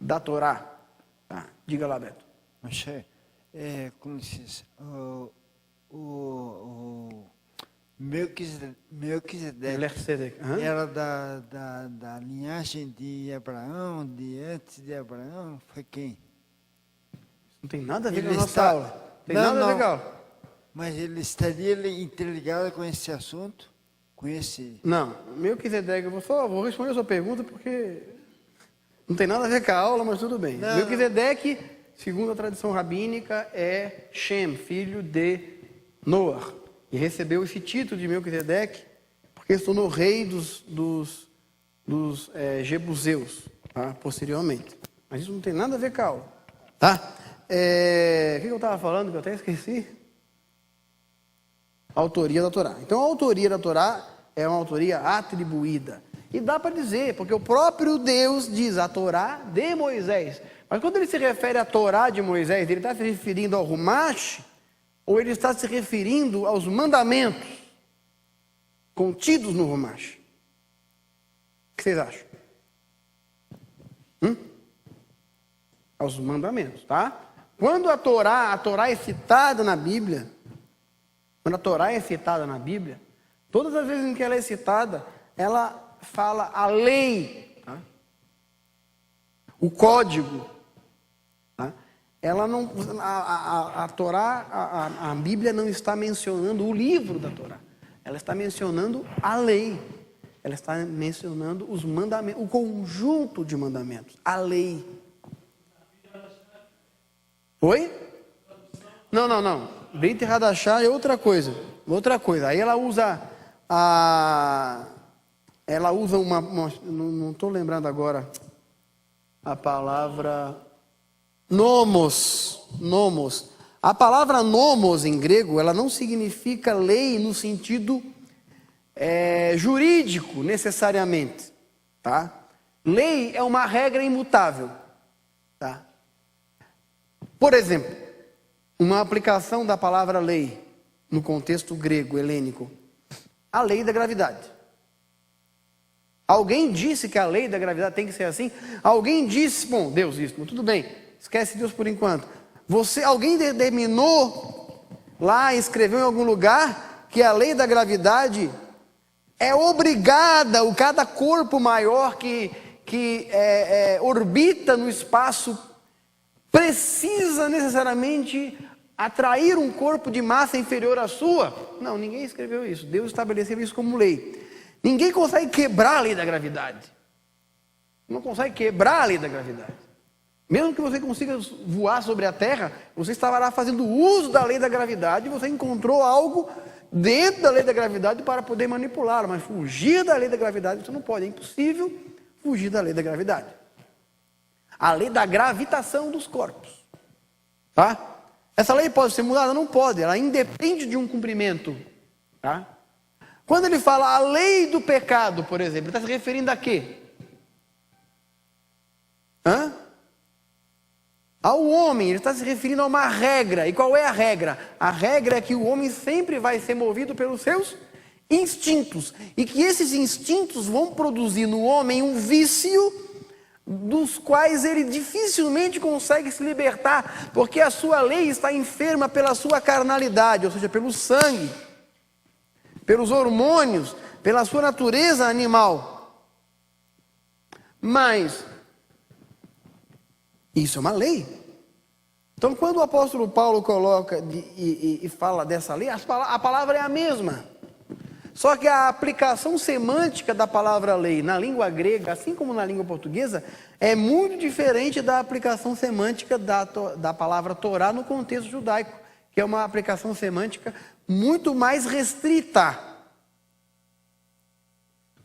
da Torá. Tá? Diga lá, Beto. Moshe, com licença, o Melquisedeque era da linhagem de Abraão, de antes de Abraão, foi quem? Não tem nada a ver com a nossa aula. Tem nada a ver com a aula. Mas ele estaria interligado com esse assunto? Não, Melquisedeque, eu vou responder a sua pergunta porque não tem nada a ver com a aula, mas tudo bem. Melquisedeque, segundo a tradição rabínica, é Shem, filho de Noah. E recebeu esse título de Melquisedeque porque se tornou rei dos Jebuseus, tá? Posteriormente. Mas isso não tem nada a ver com a aula. Tá? O que eu estava falando que eu até esqueci? A autoria da Torá. Então a autoria da Torá é uma autoria atribuída. E dá para dizer, porque o próprio Deus diz a Torá de Moisés. Mas quando ele se refere à Torá de Moisés, ele está se referindo ao Humash, ou ele está se referindo aos mandamentos contidos no Humash? O que vocês acham? Aos mandamentos, tá? Quando a Torá é citada na Bíblia, todas as vezes em que ela é citada, ela fala a lei, tá? O código, tá? ela não, a Torá, a Bíblia não está mencionando o livro da Torá. Ela está mencionando a lei. Ela está mencionando os mandamentos, o conjunto de mandamentos, a lei. Oi? Não. Brit Hadashah é outra coisa. Aí ela usa uma não estou lembrando agora a palavra nomos. A palavra nomos em grego, ela não significa lei no sentido jurídico necessariamente, tá? Lei é uma regra imutável, tá? Por exemplo, uma aplicação da palavra lei no contexto grego, helênico, a lei da gravidade. Alguém disse que a lei da gravidade tem que ser assim? Alguém disse, bom, Deus isso, tudo bem, esquece Deus por enquanto. Alguém determinou lá, escreveu em algum lugar que a lei da gravidade é obrigada, cada corpo maior que orbita no espaço precisa necessariamente atrair um corpo de massa inferior à sua? Não, ninguém escreveu isso. Deus estabeleceu isso como lei. Ninguém consegue quebrar a lei da gravidade. Não consegue quebrar a lei da gravidade. Mesmo que você consiga voar sobre a Terra, você estará fazendo uso da lei da gravidade e você encontrou algo dentro da lei da gravidade para poder manipulá-la. Mas fugir da lei da gravidade você não pode. É impossível fugir da lei da gravidade. A lei da gravitação dos corpos. Tá? Essa lei pode ser mudada? Não pode. Ela independe de um cumprimento. Tá? Quando ele fala a lei do pecado, por exemplo, ele está se referindo a quê? Ao homem, ele está se referindo a uma regra. E qual é a regra? A regra é que o homem sempre vai ser movido pelos seus instintos. E que esses instintos vão produzir no homem um vício dos quais ele dificilmente consegue se libertar, porque a sua lei está enferma pela sua carnalidade, ou seja, pelo sangue, pelos hormônios, pela sua natureza animal. Mas isso é uma lei. Então, quando o apóstolo Paulo coloca e fala dessa lei, a palavra é a mesma. Só que a aplicação semântica da palavra lei na língua grega, assim como na língua portuguesa, é muito diferente da aplicação semântica da palavra Torá no contexto judaico, que é uma aplicação semântica muito mais restrita.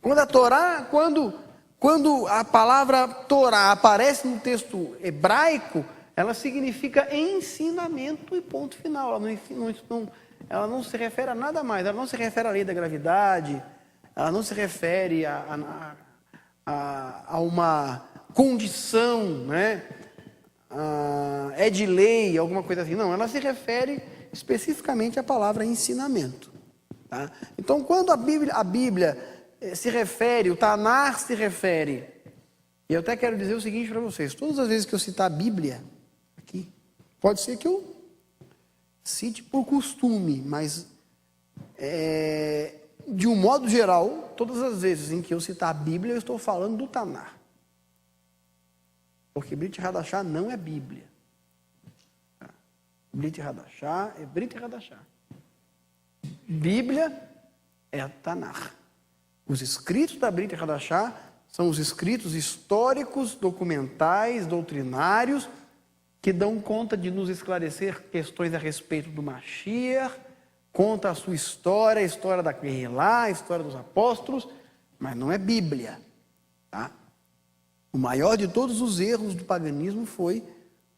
Quando a palavra Torá aparece no texto hebraico, ela significa ensinamento e ponto final. Ela não se refere a nada mais. Ela não se refere à lei da gravidade, ela não se refere a uma condição, né? É de lei, alguma coisa assim. Não, ela se refere especificamente à palavra ensinamento. Tá? Então, quando a Bíblia se refere, o Tanar se refere, e eu até quero dizer o seguinte para vocês: todas as vezes que eu citar a Bíblia aqui, pode ser que eu cite por costume, mas de um modo geral, todas as vezes em que eu citar a Bíblia, eu estou falando do Tanar. Porque Brit Hadashah não é Bíblia. Brit Hadashah é Brit Hadashah. Bíblia é Tanar. Os escritos da Brit Hadashah são os escritos históricos, documentais, doutrinários, que dão conta de nos esclarecer questões a respeito do Mashiach, conta a sua história, a história da Querelá, a história dos apóstolos, mas não é Bíblia. Tá? O maior de todos os erros do paganismo foi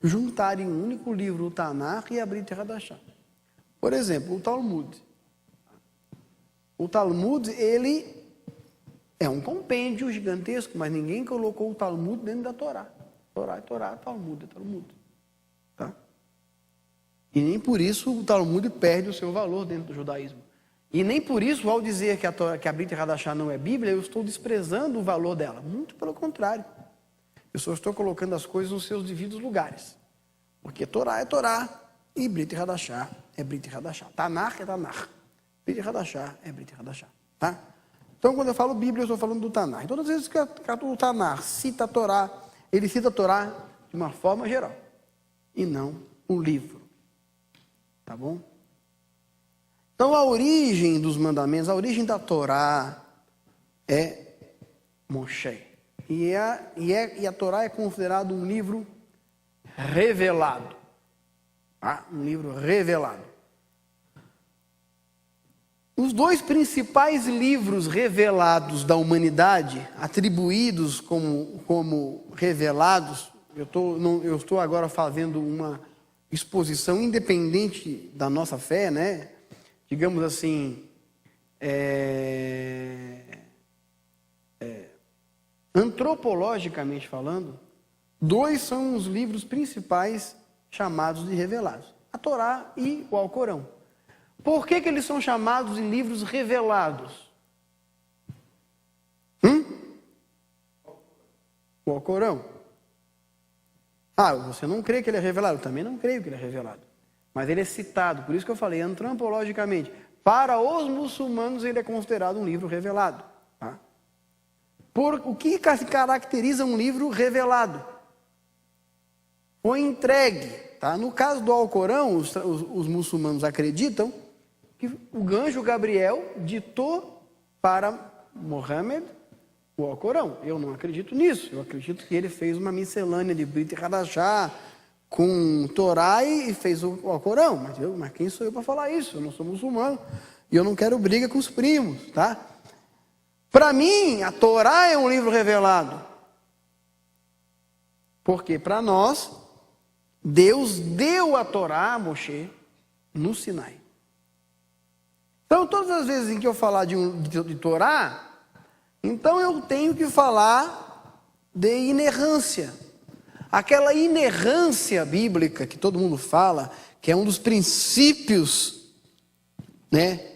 juntar em um único livro o Tanakh e a Brit Hadashah. Por exemplo, o Talmud. O Talmud, ele é um compêndio gigantesco, mas ninguém colocou o Talmud dentro da Torá. Torá é Torá, Talmud é Talmud. Tá? E nem por isso o Talmud perde o seu valor dentro do judaísmo. E nem por isso, ao dizer que a Brit Hadashah não é Bíblia, eu estou desprezando o valor dela. Muito pelo contrário. Eu só estou colocando as coisas nos seus devidos lugares. Porque Torá é Torá e Brit Hadashah é Brit Hadashah. Tanakh é Tanakh. Brit Hadashah é Brit Hadashah. Tá? Então, quando eu falo Bíblia, eu estou falando do Tanakh. Todas as vezes que o Tanakh cita a Torá, ele cita a Torá de uma forma geral. e não o livro. Tá bom? Então, a origem dos mandamentos, a origem da Torá é Moshe. E a Torá é considerado um livro revelado. Tá? Um livro revelado. Os dois principais livros revelados da humanidade, atribuídos como revelados, eu estou agora fazendo uma exposição independente da nossa fé, né? Digamos assim, antropologicamente falando, dois são os livros principais chamados de revelados: a Torá e o Alcorão. Por que eles são chamados de livros revelados? O Alcorão. Você não crê que ele é revelado? Eu também não creio que ele é revelado. Mas ele é citado, por isso que eu falei, antropologicamente. Para os muçulmanos ele é considerado um livro revelado. Tá? O que caracteriza um livro revelado? Foi entregue. Tá? No caso do Alcorão, os muçulmanos acreditam que o anjo Gabriel ditou para Mohammed o Alcorão. Eu não acredito nisso. Eu acredito que ele fez uma miscelânea de Brit Hadashah com Torá e fez o Alcorão. Mas quem sou eu para falar isso? Eu não sou muçulmano e eu não quero briga com os primos, tá? Para mim, a Torá é um livro revelado. Porque para nós, Deus deu a Torá a Moshe no Sinai. Então, todas as vezes em que eu falar de Torá, então eu tenho que falar de inerrância. Aquela inerrância bíblica que todo mundo fala, que é um dos princípios, né,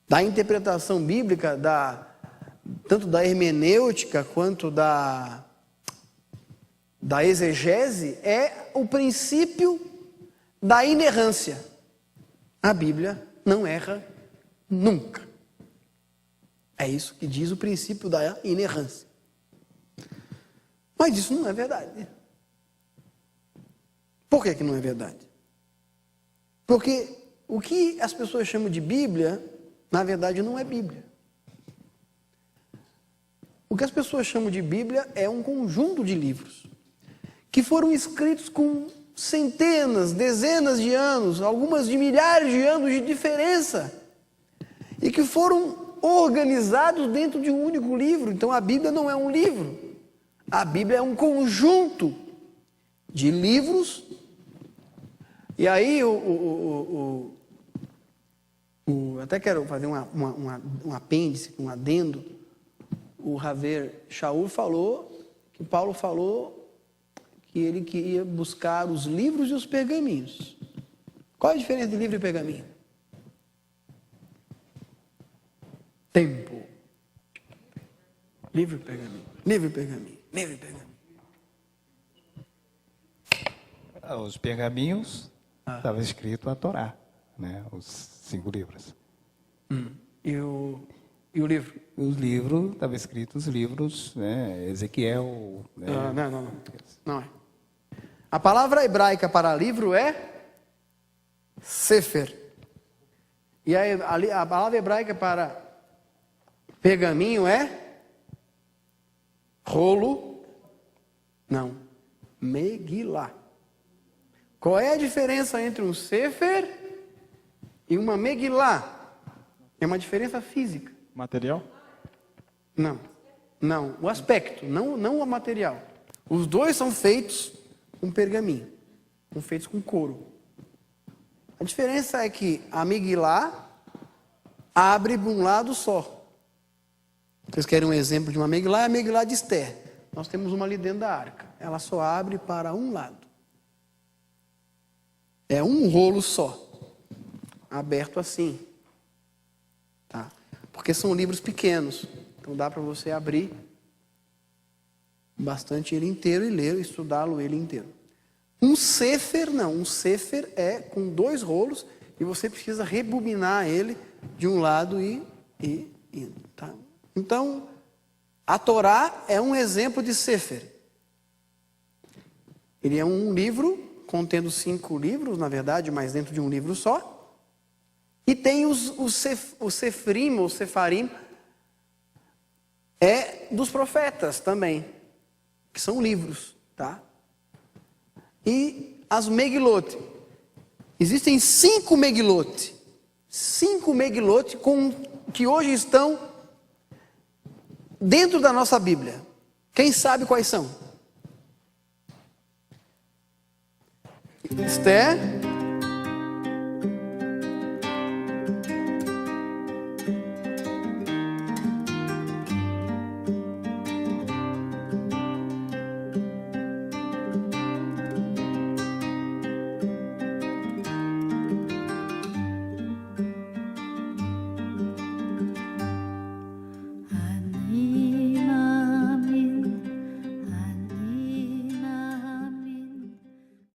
da interpretação bíblica, tanto da hermenêutica quanto da exegese, é o princípio da inerrância. A Bíblia não erra nunca. É isso que diz o princípio da inerrância. Mas isso não é verdade. Por que não é verdade? Porque o que as pessoas chamam de Bíblia, na verdade não é Bíblia. O que as pessoas chamam de Bíblia é um conjunto de livros que foram escritos com centenas, dezenas de anos, algumas de milhares de anos de diferença, e que foram organizados dentro de um único livro. Então a Bíblia não é um livro, a Bíblia é um conjunto de livros. E aí até quero fazer um apêndice, um adendo. O Raver Shaul falou, que Paulo falou que ele queria buscar os livros e os pergaminhos. Qual a diferença de livro e pergaminho? Tempo. Livro e pergaminho. Livro e pergaminho. Livro e pergaminho. Os pergaminhos estava escrito a Torá, né? Os 5 livros. E o livro? Os livros, estava escrito os livros, né? Ezequiel. Né? Não é. A palavra hebraica para livro é Sefer. E a palavra hebraica para pergaminho é rolo. Não. Megilá. Qual é a diferença entre um Sefer e uma Megilá? É uma diferença física. Material? Não. O aspecto, não o material. Os dois são feitos com pergaminho, são feitos com couro. A diferença é que a Megilá abre de um lado só. Vocês querem um exemplo de uma Megilá? É a Megilá de Esther. Nós temos uma ali dentro da arca. Ela só abre para um lado. É um rolo só, aberto assim. Tá? Porque são livros pequenos. Então dá para você abrir bastante ele inteiro e ler, estudá-lo ele inteiro. Um Sefer não. Um Sefer é com 2 rolos e você precisa rebobinar ele de um lado e tá? Então, a Torá é um exemplo de Sefer. Ele é um livro contendo 5 livros, na verdade, mas dentro de um livro só. E tem os Sefrim, ou Sefarim, dos profetas também, que são livros, tá? E as Megilot. Existem 5 Megilot. 5 Megilot que hoje estão dentro da nossa Bíblia. Quem sabe quais são? Esther,